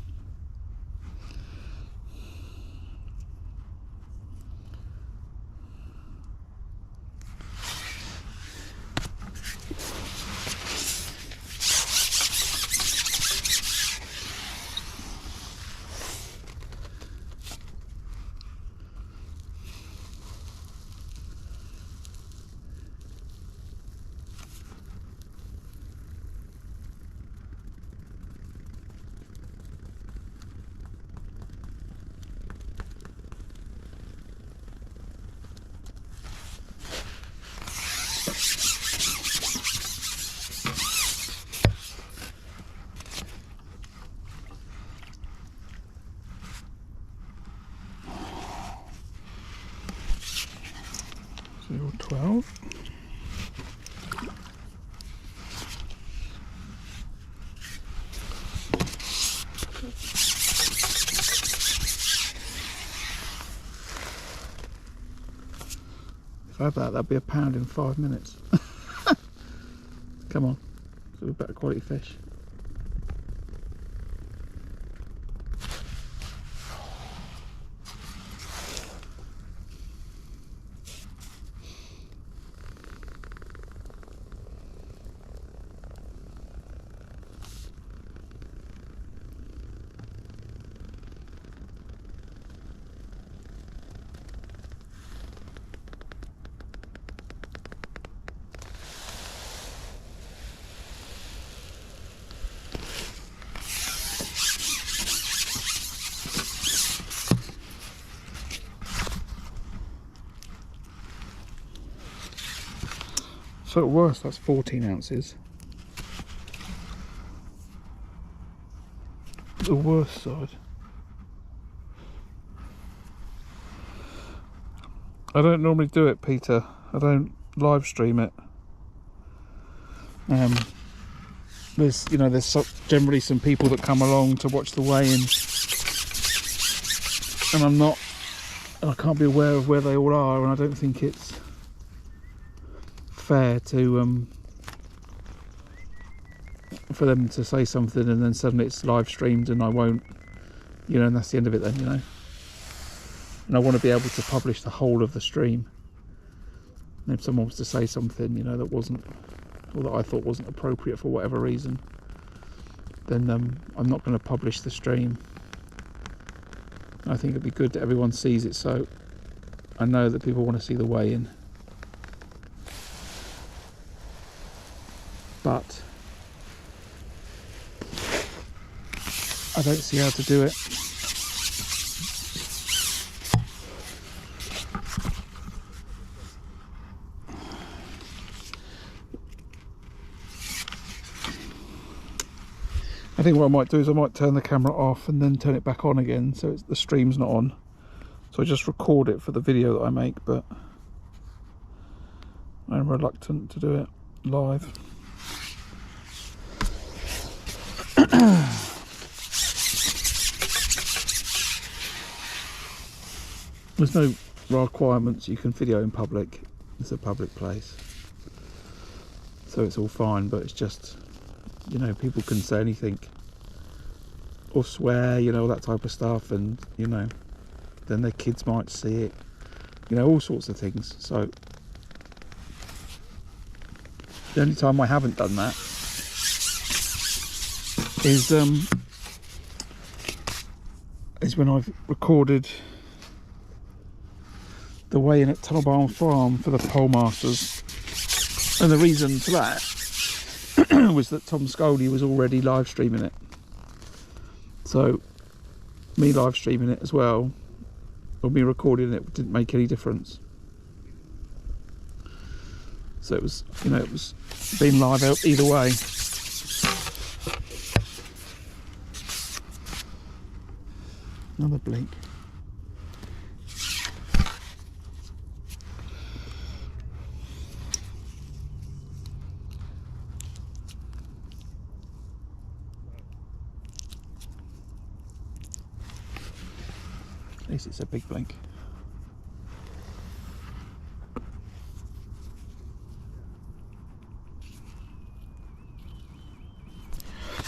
So you're 12. If I had that, that'd be a pound in 5 minutes. Come on, it's a better quality fish. So at worst, that's 14 ounces. The worst side. I don't normally do it, Peter. I don't live stream it. There's generally some people that come along to watch the weigh-in, and I can't be aware of where they all are, and I don't think it's fair to for them to say something and then suddenly it's live streamed and I won't, and that's the end of it then, and I want to be able to publish the whole of the stream. And if someone was to say something that wasn't, or that I thought wasn't appropriate for whatever reason, then I'm not going to publish the stream. I think it'd be good that everyone sees it, so I know that people want to see the weigh-in. But I don't see how to do it. I think what I might do is I might turn the camera off and then turn it back on again, so the stream's not on. So I just record it for the video that I make, but I'm reluctant to do it live. There's no requirements, you can video in public, it's a public place, so it's all fine, but it's just, people can say anything or swear, all that type of stuff, and then their kids might see it, all sorts of things. So The only time I haven't done that is when I've recorded the weigh-in at Tunnel Barn Farm for the Pole Masters. And the reason for that was that Tom Scully was already live streaming it. So me live streaming it as well, or me recording it, didn't make any difference. So it was, you know, it was being live out either way. Another blink. At least it's a big blink.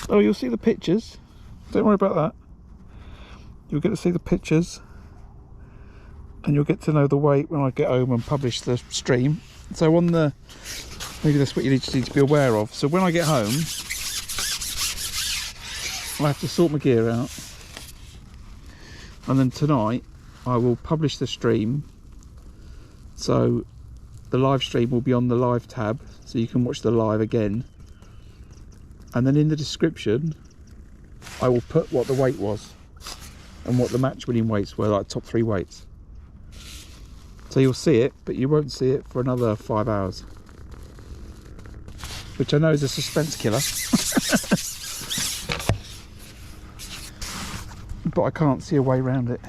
Oh, you'll see the pictures. Don't worry about that. You'll get to see the pictures, and you'll get to know the weight when I get home and publish the stream. So on the, maybe that's what you need to be aware of. So when I get home, I have to sort my gear out, and then tonight I will publish the stream. So the live stream will be on the live tab, so you can watch the live again. And then in the description, I will put what the weight was and what the match winning weights were, like top 3 weights. So you'll see it, but you won't see it for another 5 hours. Which I know is a suspense killer. But I can't see a way around it.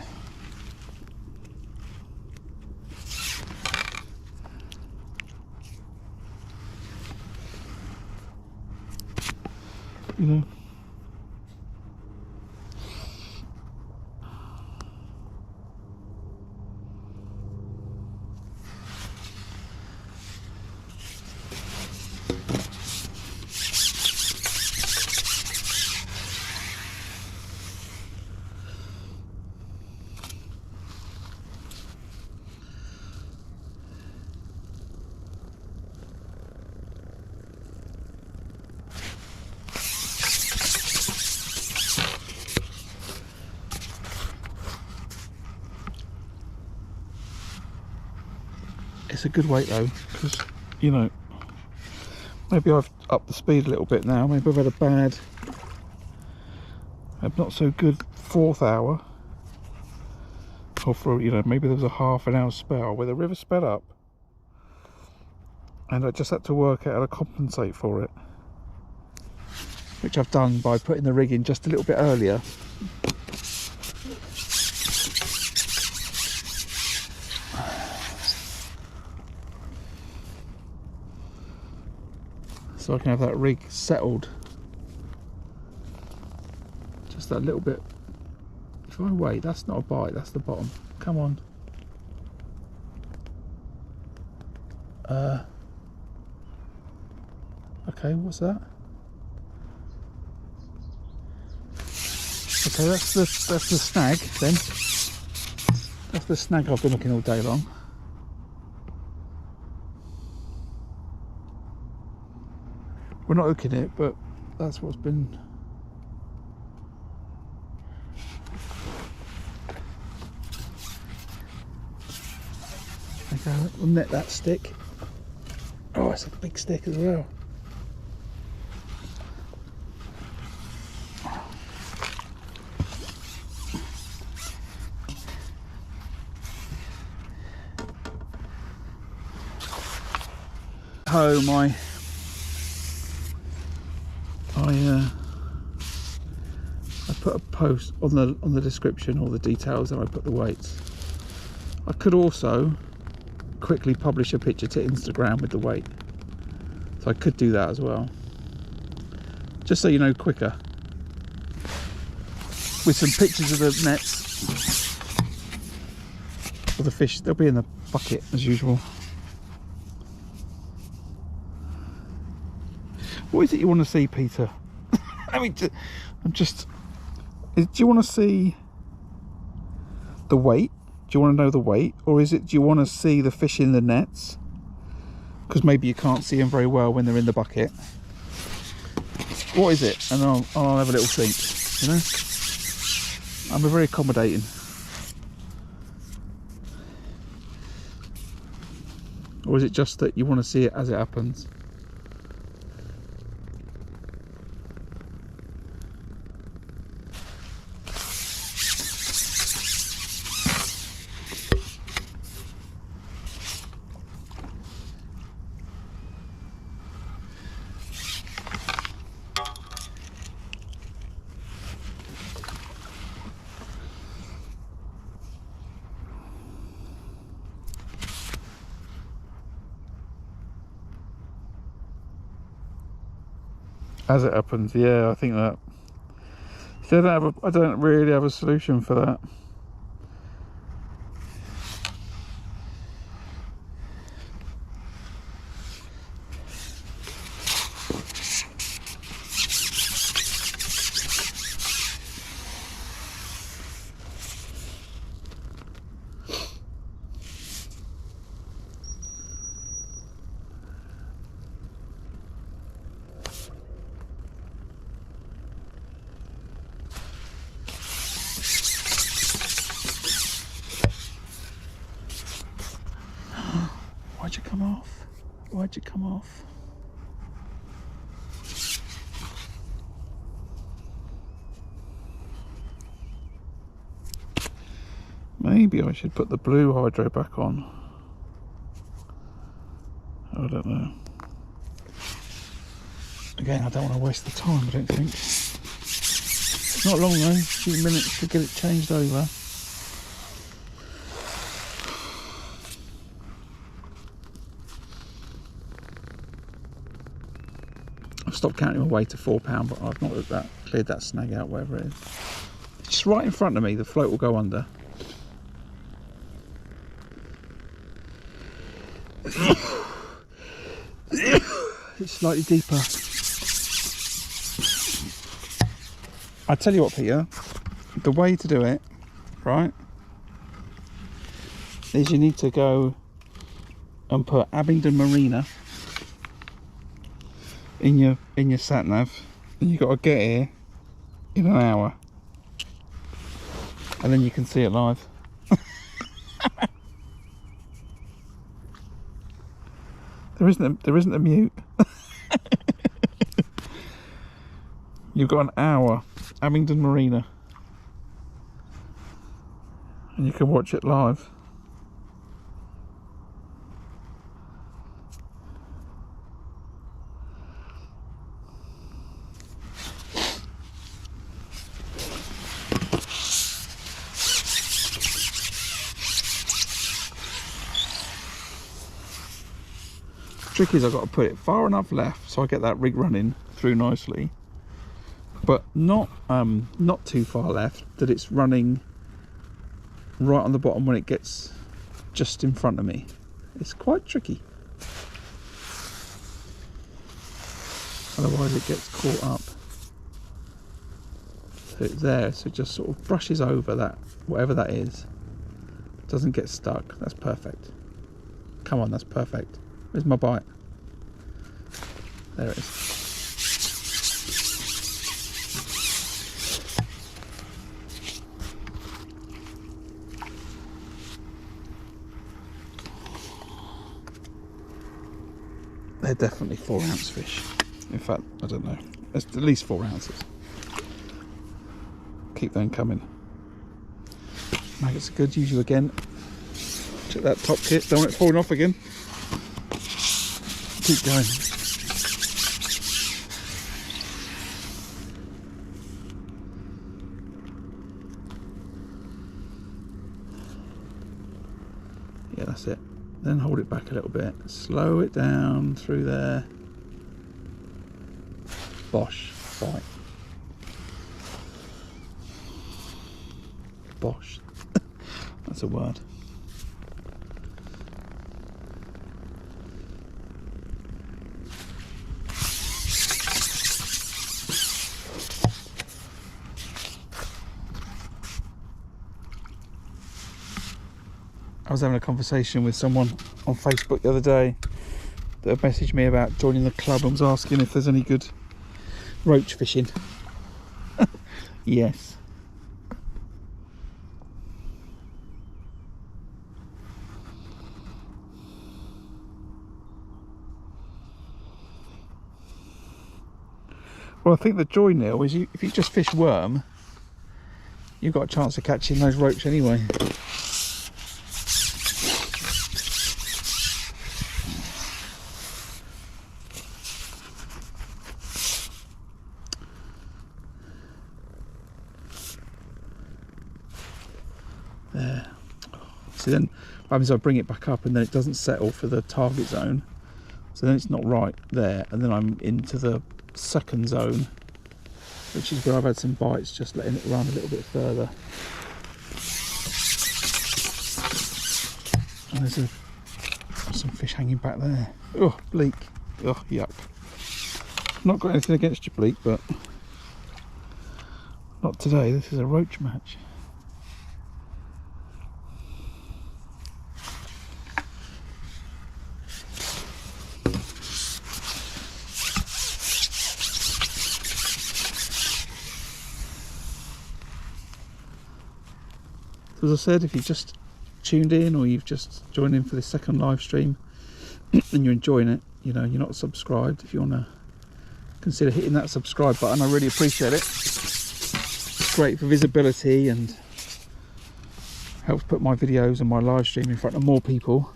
You know. It's a good weight though, because, you know, maybe I've upped the speed a little bit now. Maybe I've had a not so good 4th hour, or for, you know, maybe there was a half an hour spell where the river sped up and I just had to work out how to compensate for it, which I've done by putting the rig in just a little bit earlier. So I can have that rig settled just that little bit. If I wait, that's not a bite, that's the bottom. Come on. Okay, what's that? Okay, that's the snag then. That's the snag I've been looking all day long. We're not hooking it, but that's what's been. Okay, we'll net that stick. Oh, it's a big stick as well. Home, I put a post on the description, all the details, and I put the weights. I could also quickly publish a picture to Instagram with the weight, so I could do that as well, just so you know, quicker, with some pictures of the nets or the fish. They'll be in the bucket as usual. What is it you want to see, Peter? I mean, do you want to see the weight? Do you want to know the weight? Or is it, do you want to see the fish in the nets? because maybe you can't see them very well when they're in the bucket. What is it? And I'll have a little think, you know. I'm very accommodating. Or is it just that you want to see it as it happens? As it happens, yeah, I think that. See, I don't really have a solution for that. Why'd you come off? Why'd you come off? Maybe I should put the blue hydro back on. I don't know. Again, I don't want to waste the time, I don't think. It's not long though, a few minutes to get it changed over. I've stopped counting my weight to £4, but I've not cleared that snag out, wherever it is. Just right in front of me, the float will go under. It's slightly deeper. I tell you what, Peter, the way to do it, right, is you need to go and put Abingdon Marina in your sat nav, and you've got to get here in an hour, and then you can see it live. There isn't a mute. You've got an hour, Abingdon Marina, and you can watch it live. Trick is I've got to put it far enough left so I get that rig running through nicely, but not too far left that it's running right on the bottom when it gets just in front of me. It's quite tricky, otherwise it gets caught up. So it's there, so it just sort of brushes over that, whatever that is, doesn't get stuck. That's perfect. Come on, that's perfect. Where's my bite? There it is. They're definitely 4-ounce fish. In fact, I don't know. It's at least 4 ounces. Keep them coming. Maggots are good. Use you again. Check that top kit. Don't want it falling off again. Keep going. Yeah, that's it. Then hold it back a little bit. Slow it down through there. Bosh. Bite. Bosh. That's a word. I was having a conversation with someone on Facebook the other day, that have messaged me about joining the club and was asking if there's any good roach fishing. Yes. Well, I think the joy, Neil, is if you just fish worm, you've got a chance of catching those roach anyway. There. So then what happens is I bring it back up and then it doesn't settle for the target zone. So then it's not right there, and then I'm into the second zone, which is where I've had some bites, just letting it run a little bit further. And there's some fish hanging back there. Oh, bleak. Oh, yuck. Not got anything against you, bleak, but not today. This is a roach match. As I said, if you just tuned in or you've just joined in for this second live stream and you're enjoying it, you know, you're not subscribed, if you want to consider hitting that subscribe button, I really appreciate it. It's great for visibility and helps put my videos and my live stream in front of more people.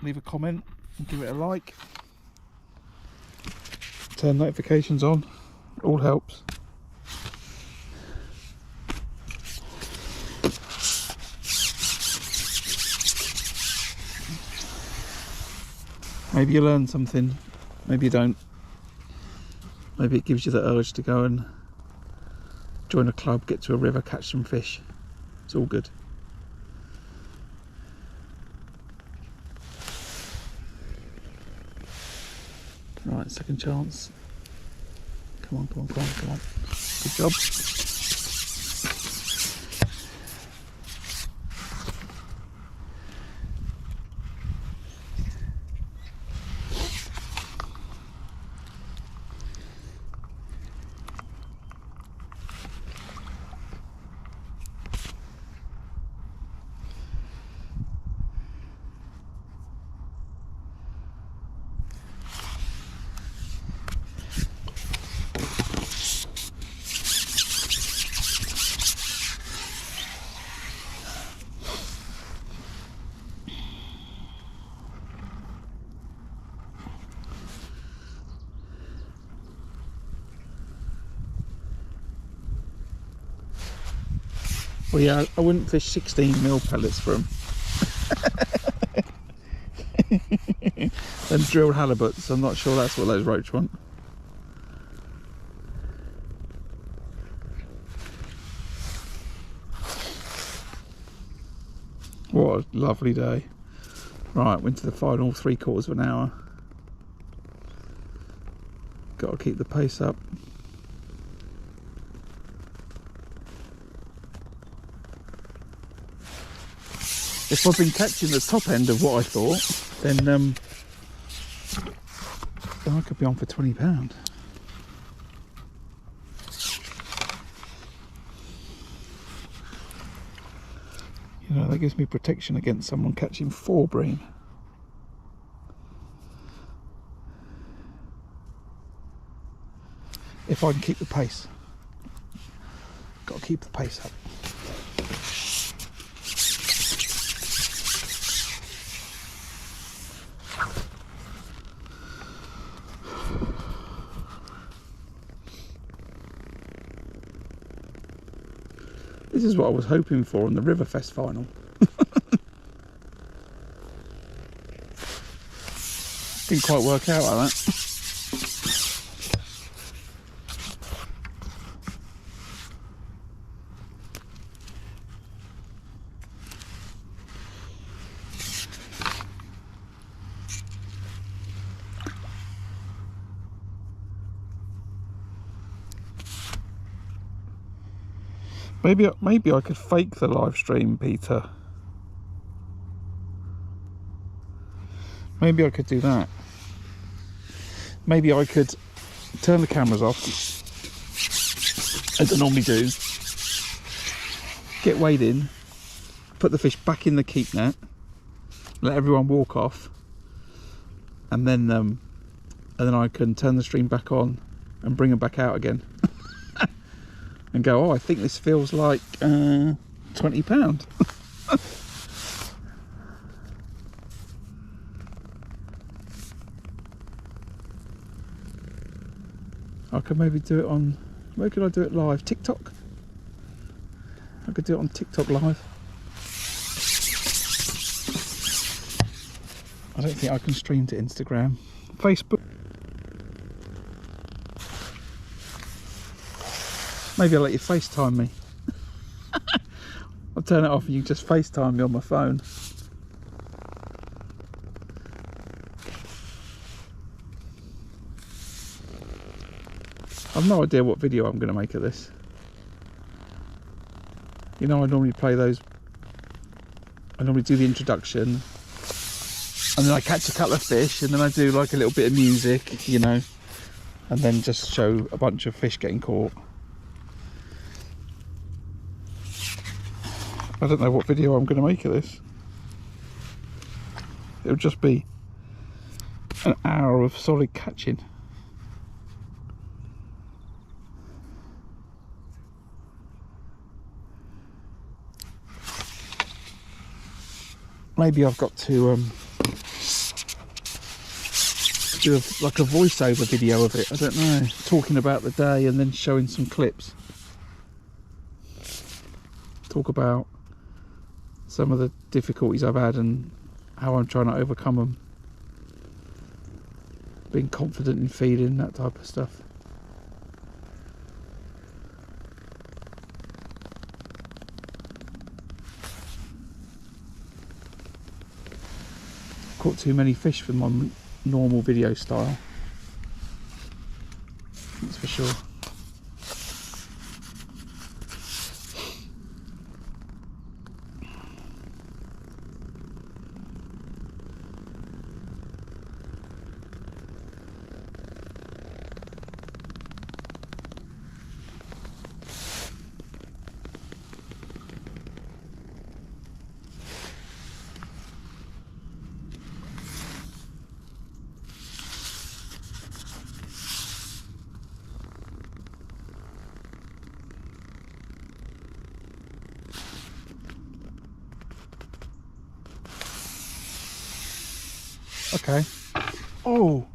Leave a comment and give it a like. Turn notifications on, it all helps. Maybe you learn something, maybe you don't. Maybe it gives you the urge to go and join a club, get to a river, catch some fish. It's all good. Right, second chance. Come on, come on, come on, come on. Good job. Well, yeah, I wouldn't fish 16mm pellets for them. Them drilled halibuts, I'm not sure that's what those roach want. What a lovely day. Right, went to the final 3/4 of an hour. Got to keep the pace up. If I've been catching the top end of what I thought, then I could be on for £20. You know, that gives me protection against someone catching 4 bream. If I can keep the pace. Got to keep the pace up. This is what I was hoping for on the Riverfest final. Didn't quite work out like that. Maybe I could fake the live stream, Peter. Maybe I could do that. Maybe I could turn the cameras off, as I normally do, get weighed in, put the fish back in the keep net, let everyone walk off, and then I can turn the stream back on and bring them back out again. And go, oh, I think this feels like £20. I could maybe do it on, where could I do it live? TikTok? I could do it on TikTok live. I don't think I can stream to Instagram. Facebook. Maybe I'll let you FaceTime me. I'll turn it off and you can just FaceTime me on my phone. I've no idea what video I'm going to make of this. You know, I normally play those, I normally do the introduction, and then I catch a couple of fish, and then I do like a little bit of music, you know, and then just show a bunch of fish getting caught. I don't know what video I'm going to make of this. It'll just be an hour of solid catching. Maybe I've got to do like a voiceover video of it, I don't know, talking about the day and then showing some clips. Talk about some of the difficulties I've had and how I'm trying to overcome them. Being confident in feeding, that type of stuff. Caught too many fish for my normal video style, that's for sure. Okay. Oh!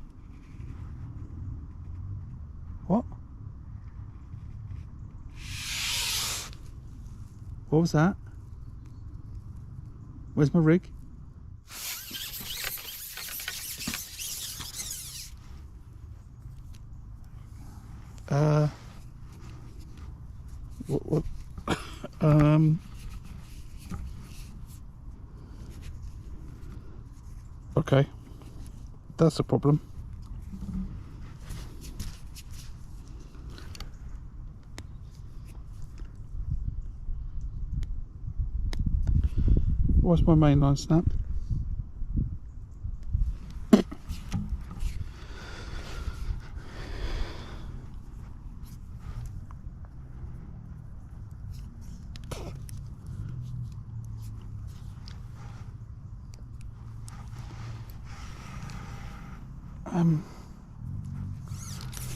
What? What was that? Where's my rig? What? Okay. That's a problem. Why's my main line snapped?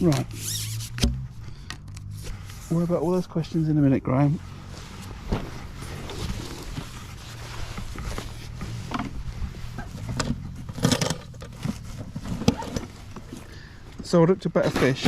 Right. What about all those questions in a minute, Graham? So I looked at better fish.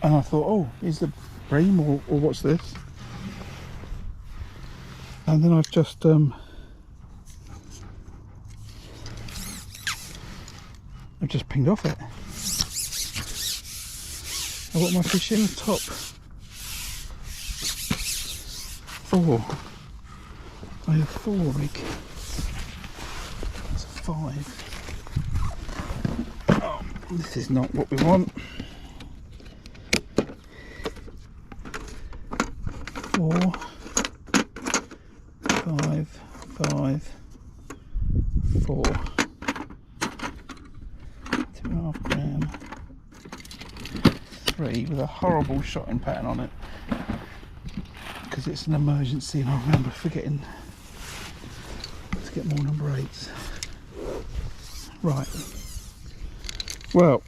And I thought, oh, is the bream or what's this? And then I've just I just pinged off it. I got my fish in the top 4. I have 4 rig. That's a 5. Oh, this is not what we want. 4, 5, 5, 4. 2.5 gram. 3 with a horrible shotting pattern on it. Because it's an emergency and I remember forgetting to get more number 8s. Right. Well,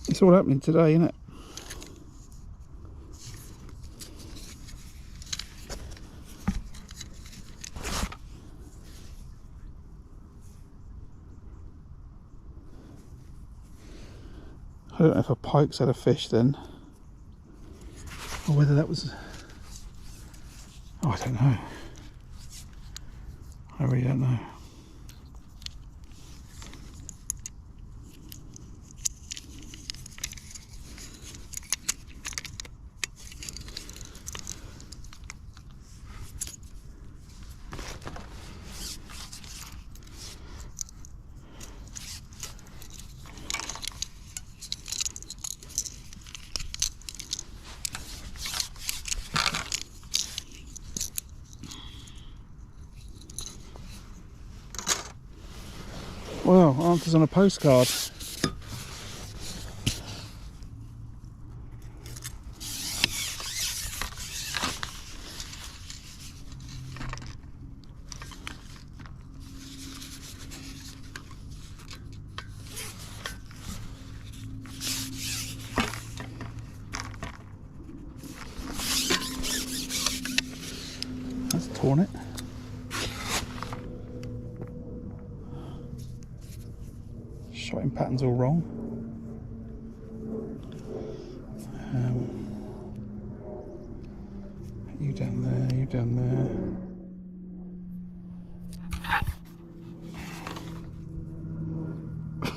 it's all happening today, isn't it? I don't know if a pike's had a fish then, or whether that was... Oh, I don't know. I really don't know. Well, answers on a postcard. That's torn it. Shotting pattern's all wrong. You down there, you down there.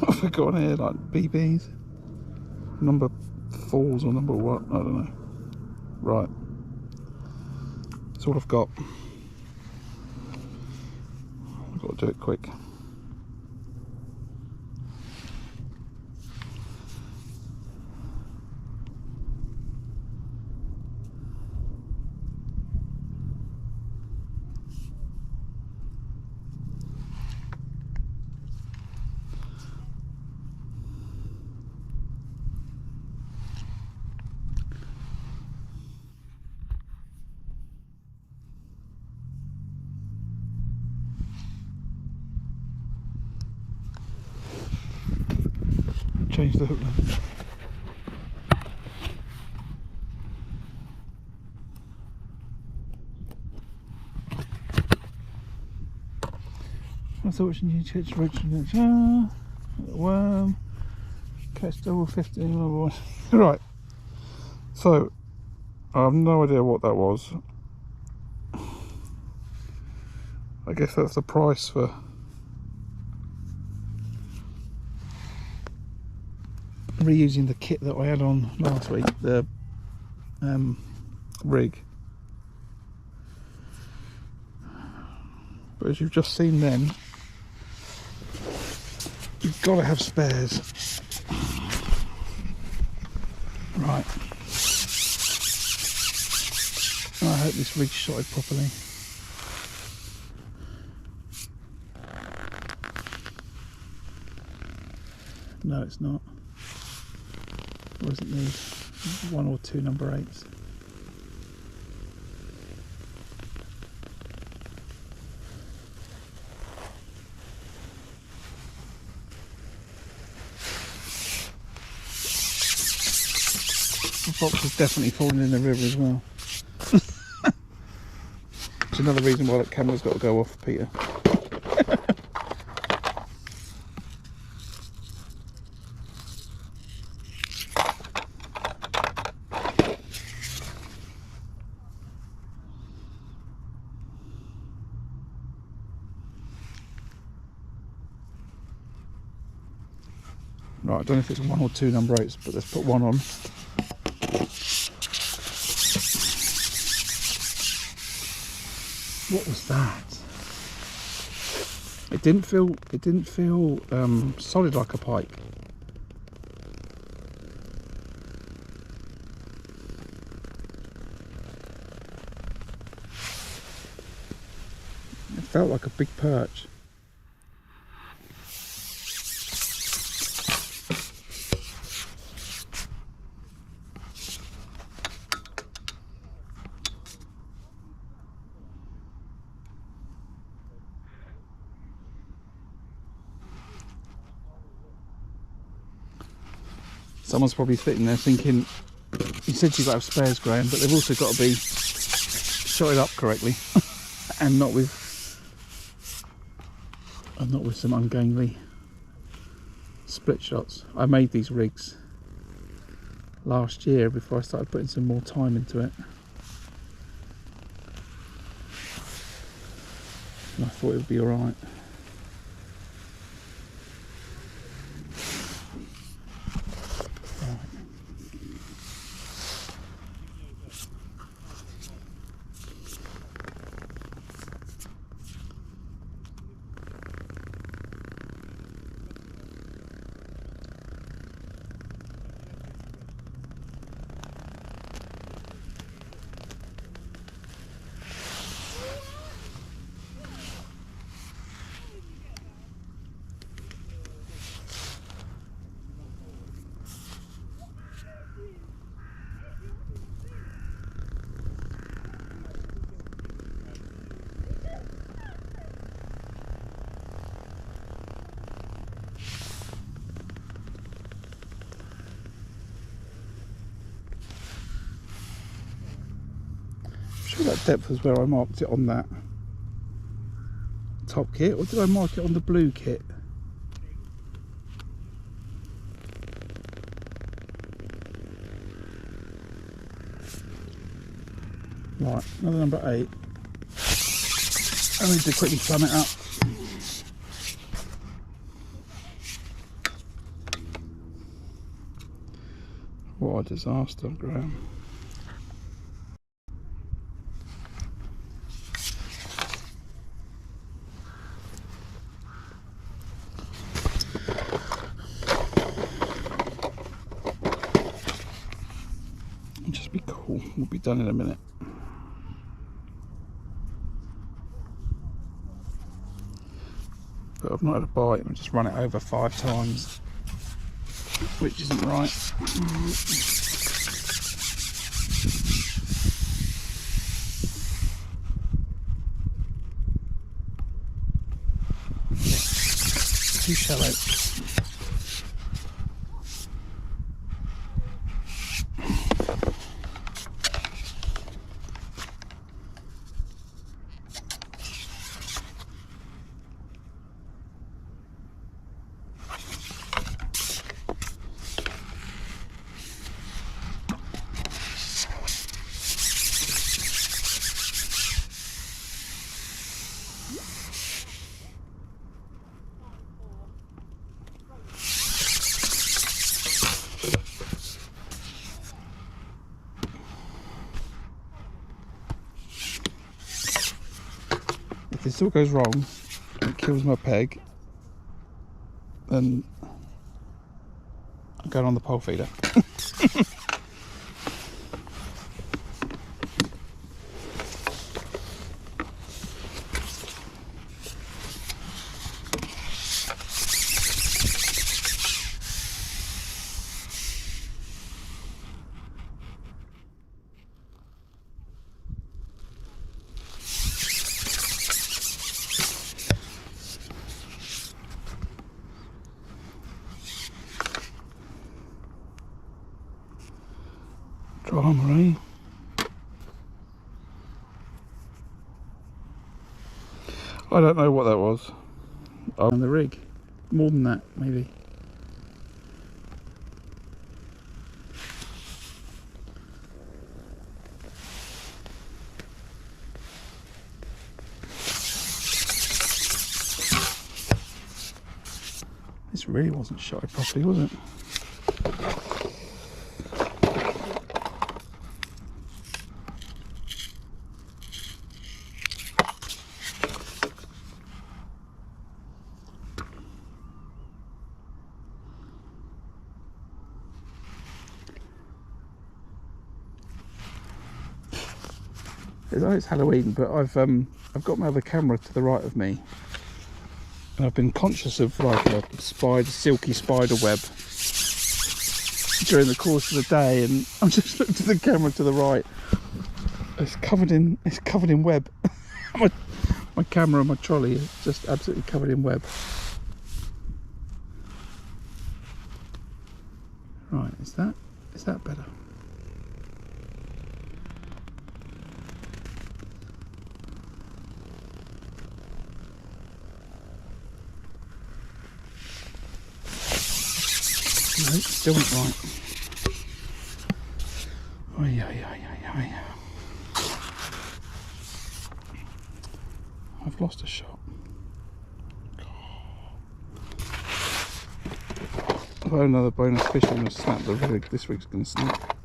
I've forgotten here, like BBs. Number 4s or number what? I don't know. Right. That's all I've got. I've got to do it quick. Change the hook length. I thought you need to catch roach and worm. Catch double 15. Oh boy. Right. So I have no idea what that was. I guess that's the price for reusing the kit that I had on last week, the rig. But as you've just seen then, you've got to have spares. Right. I hope this rig's shotted properly. No, it's not. Or does it need 1 or 2 number 8s? The box is definitely falling in the river as well. It's another reason why that camera's got to go off, Peter. Right, I don't know if it's 1 or 2 number 8s, but let's put 1 on. What was that? It didn't feel solid like a pike. It felt like a big perch. Someone's probably sitting there thinking, you said you've got to have spares, Graham, but they've also got to be shotted up correctly and not with some ungainly split shots. I made these rigs last year before I started putting some more time into it, and I thought it would be alright. That depth was where I marked it on that top kit, or did I mark it on the blue kit? Right, another number 8. I need to quickly plumb it up. What a disaster, Graham. Just be cool, we'll be done in a minute. But I've not had a bite, I've just run it over 5 times, which isn't right. Too shallow. If this all goes wrong and it kills my peg, then I'm going on the pole feeder. Drama, eh? I don't know what that was. On the rig. More than that, maybe. This really wasn't shot properly, was it? It's Halloween, but I've got my other camera to the right of me, and I've been conscious of like a silky spider web during the course of the day, and I'm just looked at the camera to the right. It's covered in web. my camera and my trolley is just absolutely covered in web. Right, is that better? No, still not right. Oi, oi, oi, oi, oi. I've lost a shot. I've had another bonus fish. I'm going to snap the rig. This rig's going to snap.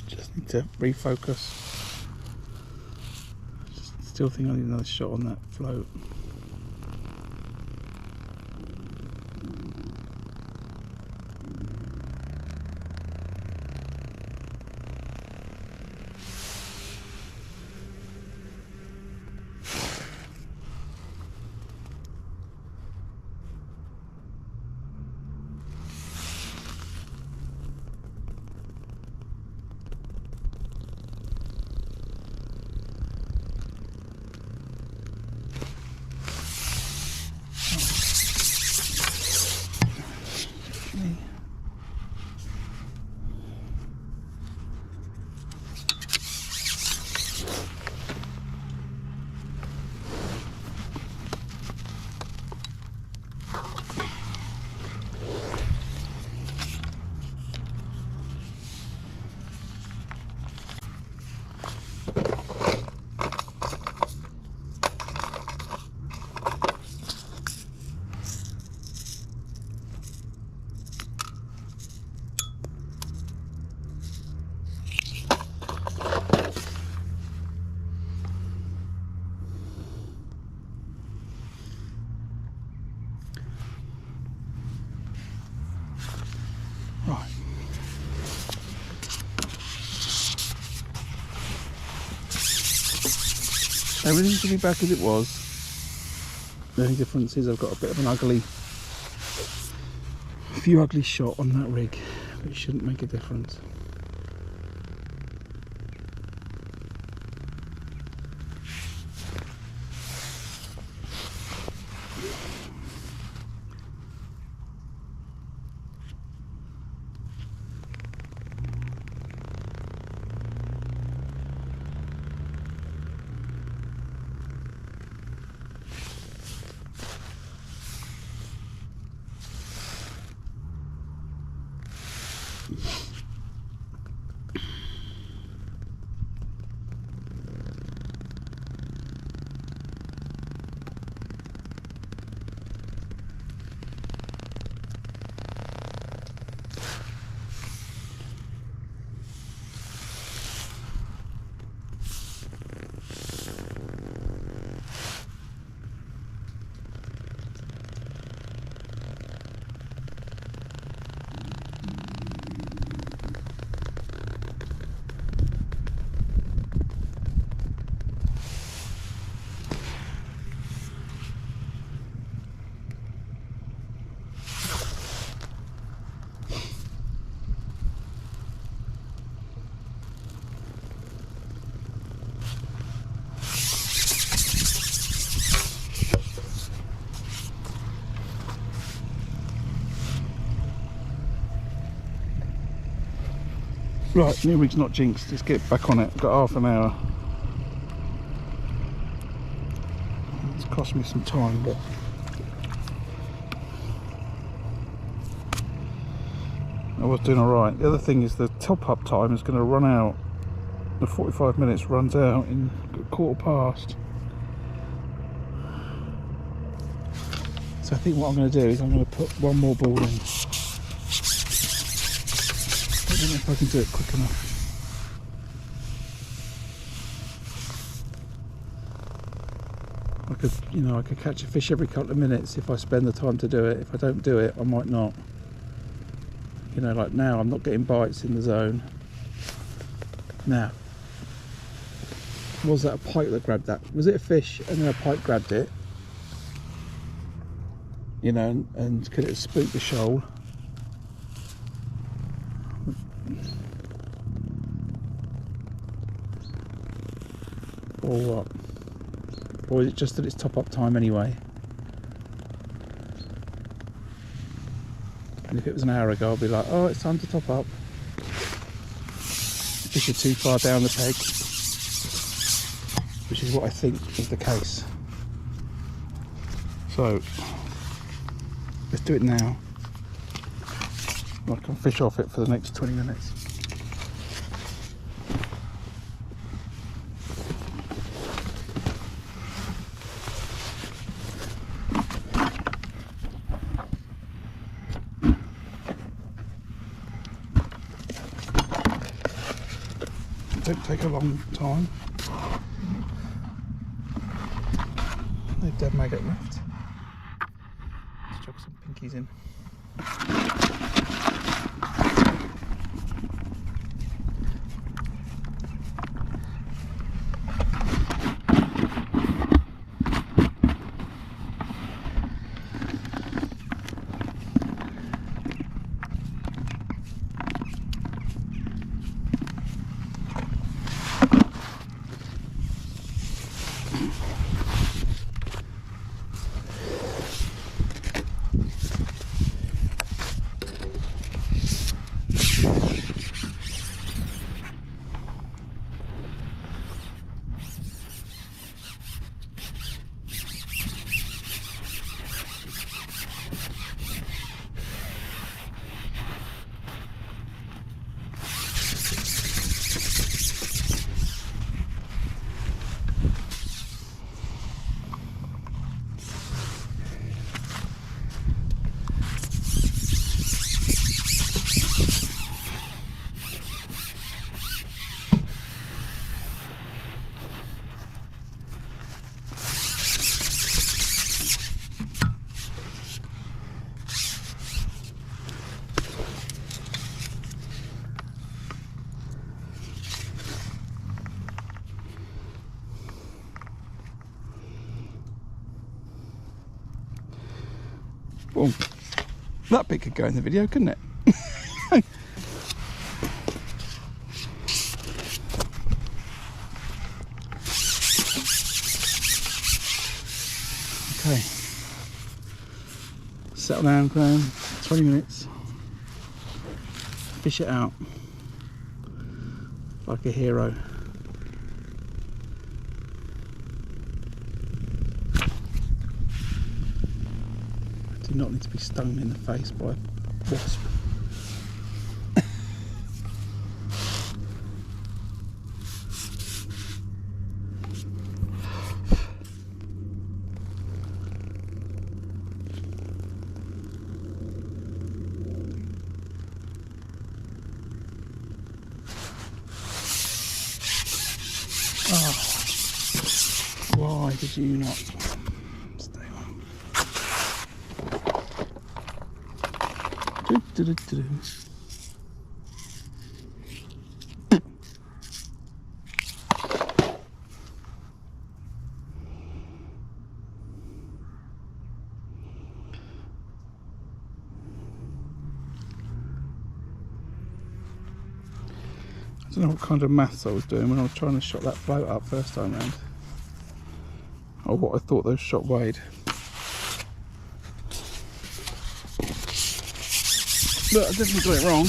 Just need to refocus. Still think I need another shot on that float. Right. Everything should be back as it was. The only difference is I've got a bit of a few ugly shot on that rig, but it shouldn't make a difference. Right, new rig's not jinxed, let's get back on it. I've got half an hour. It's cost me some time, but I was doing alright. The other thing is the top up time is going to run out. The 45 minutes runs out in a 1/4 past. So I think what I'm going to do is I'm going to put one more ball in. I don't know if I can do it quick enough. I could catch a fish every couple of minutes if I spend the time to do it. If I don't do it, I might not. Like now, I'm not getting bites in the zone. Now, was that a pike that grabbed that? Was it a fish and then a pike grabbed it? And could it have spooked the shoal? Or what? Or is it just that it's top up time anyway? And if it was an hour ago, I'd be like, oh, it's time to top up. Fish are too far down the peg, which is what I think is the case. So, let's do it now. I can fish off it for the next 20 minutes. Don't take a long time. No dead maggot left. Let's chuck some pinkies in. Well, that bit could go in the video, couldn't it? Okay. Settle down, Graham. 20 minutes. Fish it out. Like a hero. Do not need to be stung in the face by a wasp. Oh, why did you not stay on? I don't know what kind of maths I was doing when I was trying to shot that float up first time round, or what I thought those shot weighed. But I definitely got it wrong.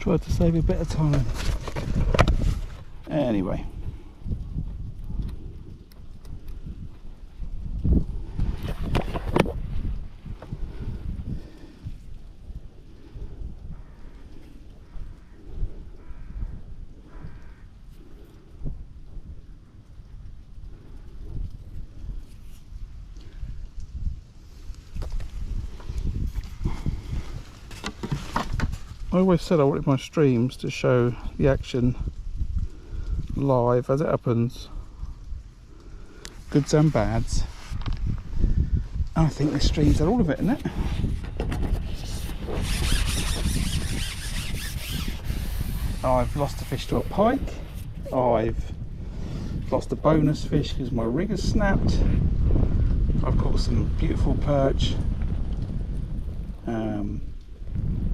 Tried to save a bit of time. Anyway. I always said I wanted my streams to show the action live as it happens, goods and bads. And I think this streams are all of it, isn't it? I've lost a fish to a pike. I've lost a bonus fish because my rig has snapped. I've caught some beautiful perch.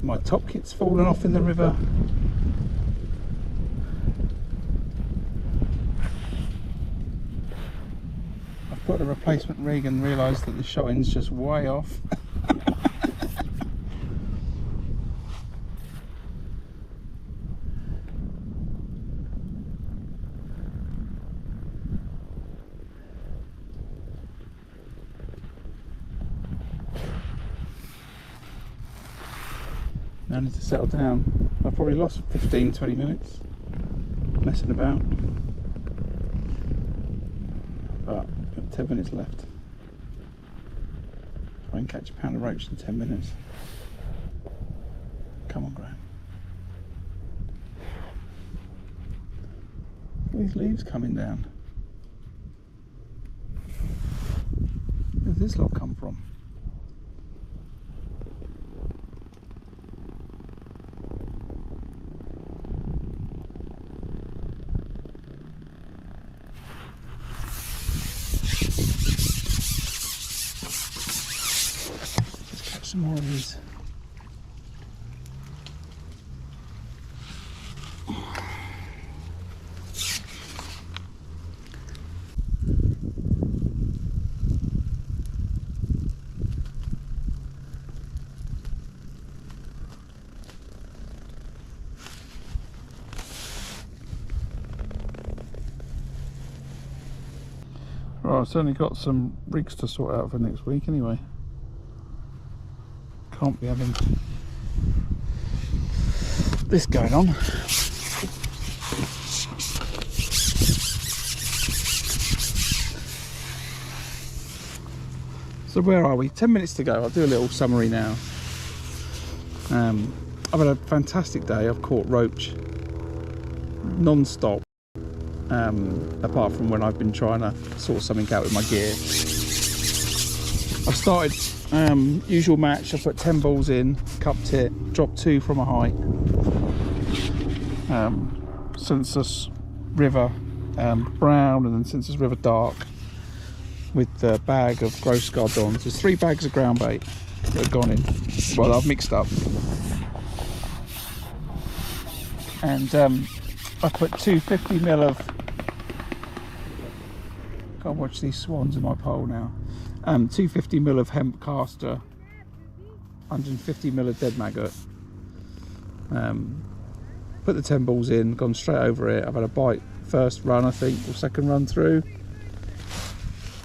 My top kit's fallen off in the river. I've put a replacement rig and realised that the shotting's just way off. I need to settle down. I've probably lost 15-20 minutes messing about, but I've got 10 minutes left. Try and catch a pound of roach in 10 minutes. Come on, Graham. Look at these leaves coming down. Where does this lot come from? Some more of these. Right, I've certainly got some rigs to sort out for next week anyway. Can't be having this going on. So where are we? 10 minutes to go. I'll do a little summary now. I've had a fantastic day. I've caught roach non-stop, apart from when I've been trying to sort something out with my gear. I've started usual match. I put 10 balls in, cupped it, dropped 2 from a height. Census River brown, and then Census River dark with the bag of gross gardons. There's 3 bags of ground bait that have gone in. Well, I've mixed up. And I put 250ml of, can't watch these swans in my pole now. 250ml of hemp caster, 150ml of dead maggot. Put the 10 balls in, gone straight over it. I've had a bite first run, I think, or second run through,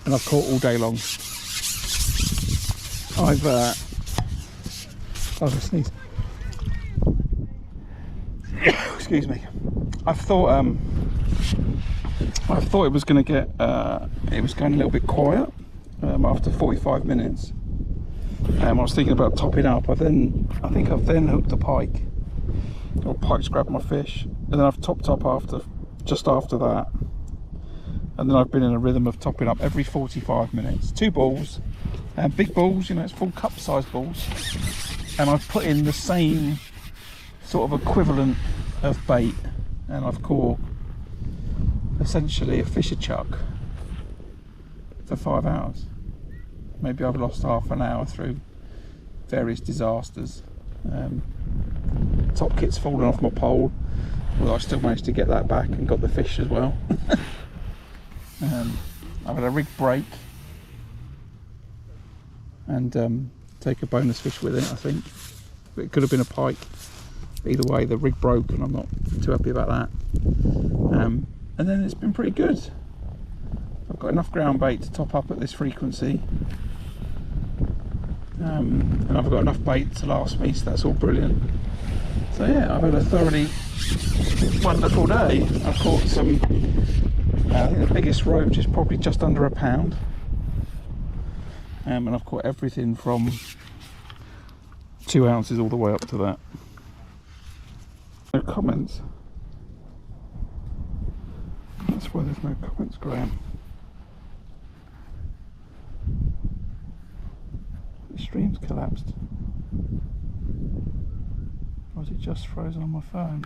and I've caught all day long. I've sneeze. Excuse me. I thought it was going to get it was going a little bit quiet after 45 minutes. I was thinking about topping up. I think I've then hooked a pike, or pike's grabbed my fish, and then I've topped up just after that, and then I've been in a rhythm of topping up every 45 minutes. 2 balls, big balls, you know, it's full cup size balls, and I've put in the same sort of equivalent of bait, and I've caught essentially a fisher chuck for 5 hours. Maybe I've lost half an hour through various disasters. Top kit's fallen off my pole, although I still managed to get that back and got the fish as well. I've had a rig break and take a bonus fish with it, I think. It could have been a pike. either way, the rig broke and I'm not too happy about that. And then it's been pretty good. I've got enough ground bait to top up at this frequency, and I've got enough bait to last me, so that's all brilliant. So yeah, I've had a thoroughly wonderful day. I've caught some, I think the biggest roach is probably just under a pound, and I've caught everything from 2 ounces all the way up to that. No comments. That's why there's no comments, Graham. The stream's collapsed. Or is it just frozen on my phone?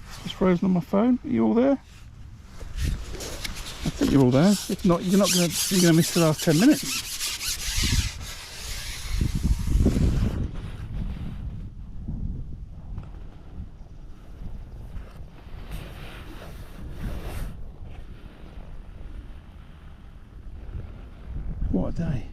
It's just frozen on my phone. Are you all there? I think you're all there. If not, you're gonna miss the last 10 minutes. What a day.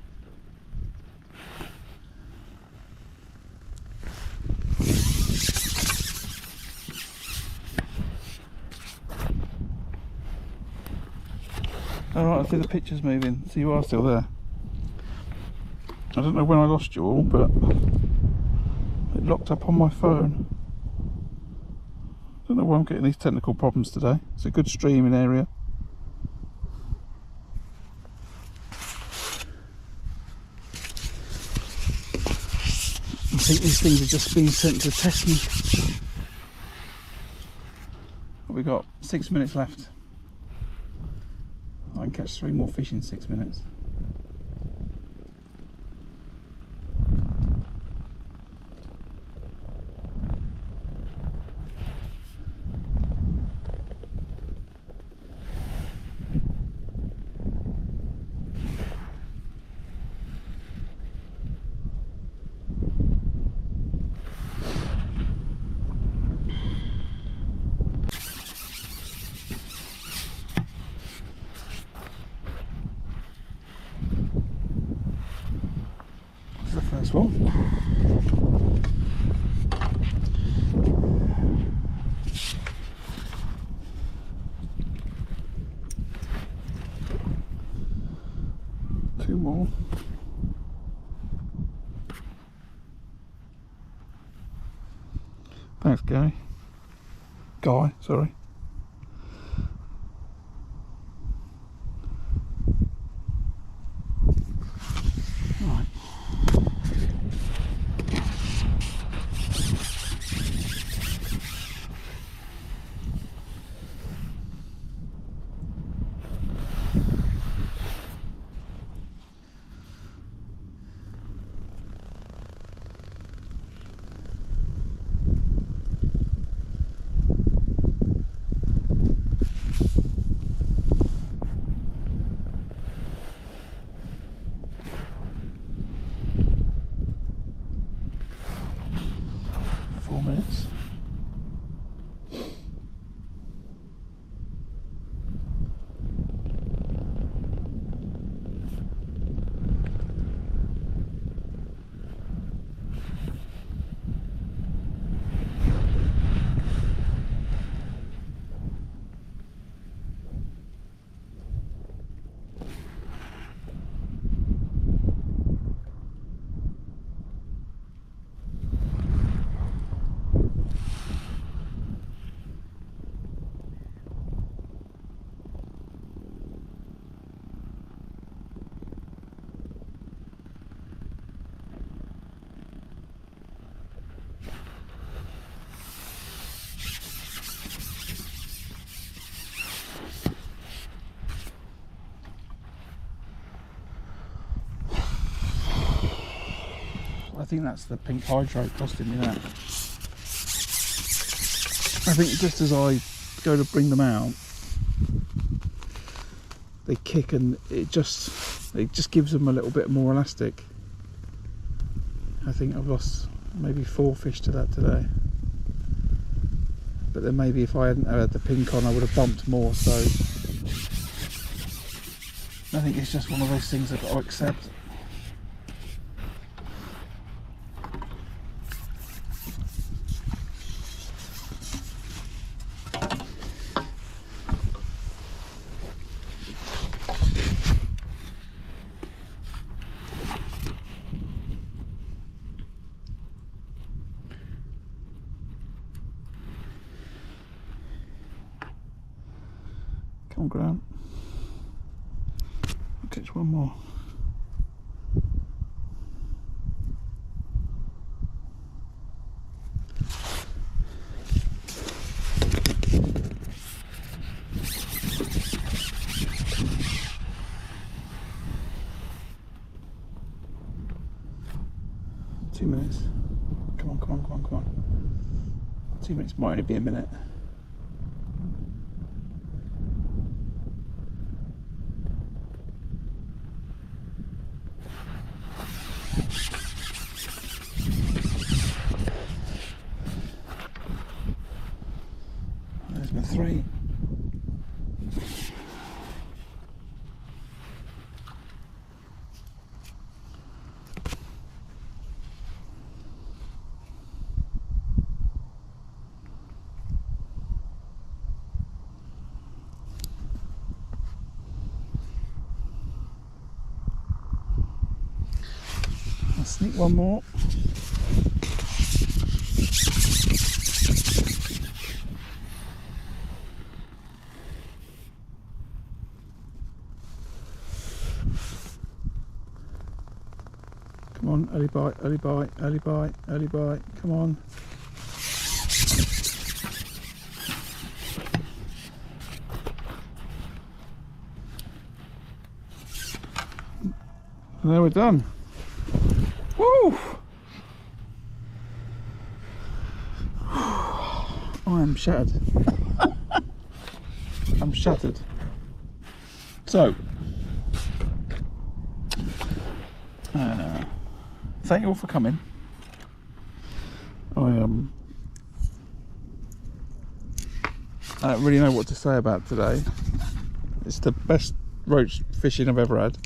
Alright, I see the pictures moving, so you are still there. I don't know when I lost you all, but it locked up on my phone. I don't know why I'm getting these technical problems today. It's a good streaming area. I think these things are just being sent to test me. We've got 6 minutes left. I can catch 3 more fish in 6 minutes. First one. Two more. Thanks, Guy, sorry. Right. Minutes. I think that's the pink hydro costing me that. I think just as I go to bring them out, they kick and it just gives them a little bit more elastic. I think I've lost maybe 4 fish to that today. But then maybe if I hadn't had the pink on, I would have bumped more, so I think it's just one of those things I've got to accept. Come on, Grant. I'll catch one more. Two minutes. Come on, come on, come on, come on. 2 minutes might only be a minute. There's my 3. I'll sneak one more. Come on, early bite, early bite, early bite, early bite, come on. And there we're done. Woo! I am shattered. I'm shattered. So, thank you all for coming. I don't really know what to say about today. It's the best roach fishing I've ever had.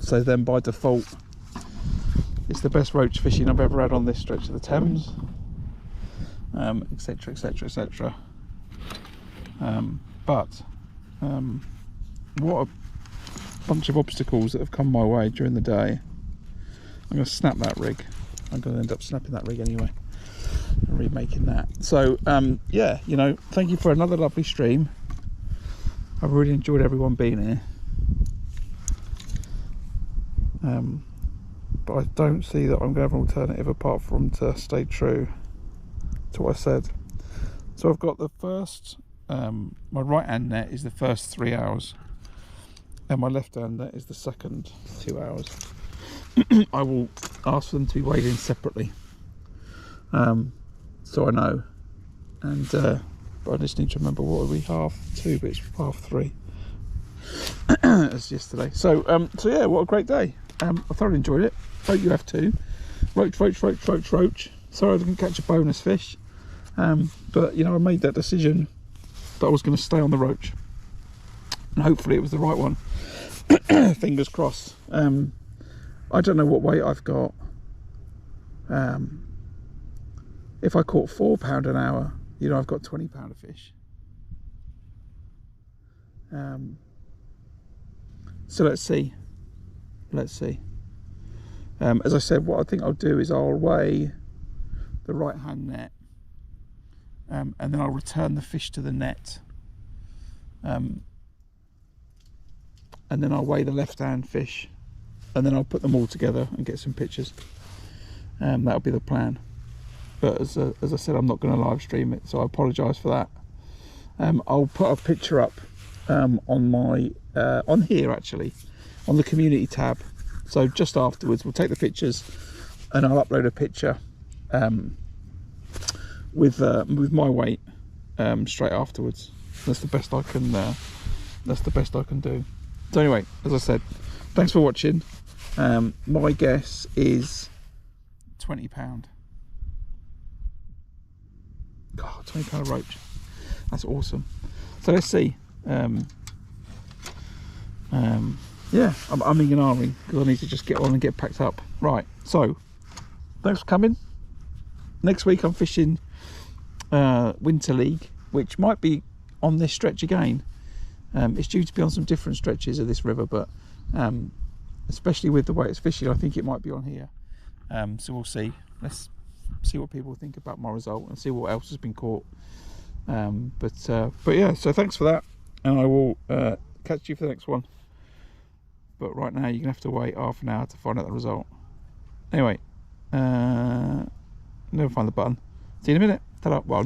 So then by default it's the best roach fishing I've ever had on this stretch of the Thames, etc, etc, etc. But what a bunch of obstacles that have come my way during the day. I'm going to snap that rig. I'm going to end up snapping that rig anyway and remaking that. So yeah, you know, thank you for another lovely stream. I've really enjoyed everyone being here. But I don't see that I'm going to have an alternative apart from to stay true to what I said. So I've got the first, my right hand net is the first 3 hours, and my left hand net is the second 2 hours. I will ask for them to be weighed in separately, so I know. And but I just need to remember, what are we, 2:30, but it's 3:30 as yesterday. So yeah, what a great day. I thoroughly enjoyed it. Hope you have too. Roach, roach, roach, roach, roach. Sorry I didn't catch a bonus fish, but you know, I made that decision that I was going to stay on the roach, and hopefully it was the right one. Fingers crossed. I don't know what weight I've got. If I caught £4 an hour, you know, I've got £20 of fish. So let's see. As I said, what I think I'll do is I'll weigh the right hand net, and then I'll return the fish to the net, and then I'll weigh the left hand fish, and then I'll put them all together and get some pictures. That'll be the plan. But as I said, I'm not going to live stream it, so I apologise for that. I'll put a picture up on my on here, actually, on the community tab. So just afterwards we'll take the pictures and I'll upload a picture with my weight straight afterwards. That's the best I can do. So anyway, as I said, thanks for watching. My guess is £20. God, £20 roach. That's awesome. So let's see. Yeah, I'm umming and ahhing because I need to just get on and get packed up. Right, so thanks for coming. Next week I'm fishing Winter League, which might be on this stretch again. It's due to be on some different stretches of this river, but especially with the way it's fishing, I think it might be on here. So we'll see. Let's see what people think about my result and see what else has been caught. But yeah, so thanks for that, and I will catch you for the next one. But right now you're gonna have to wait half an hour to find out the result. Anyway, never find the button. See you in a minute. Ta-da. Well,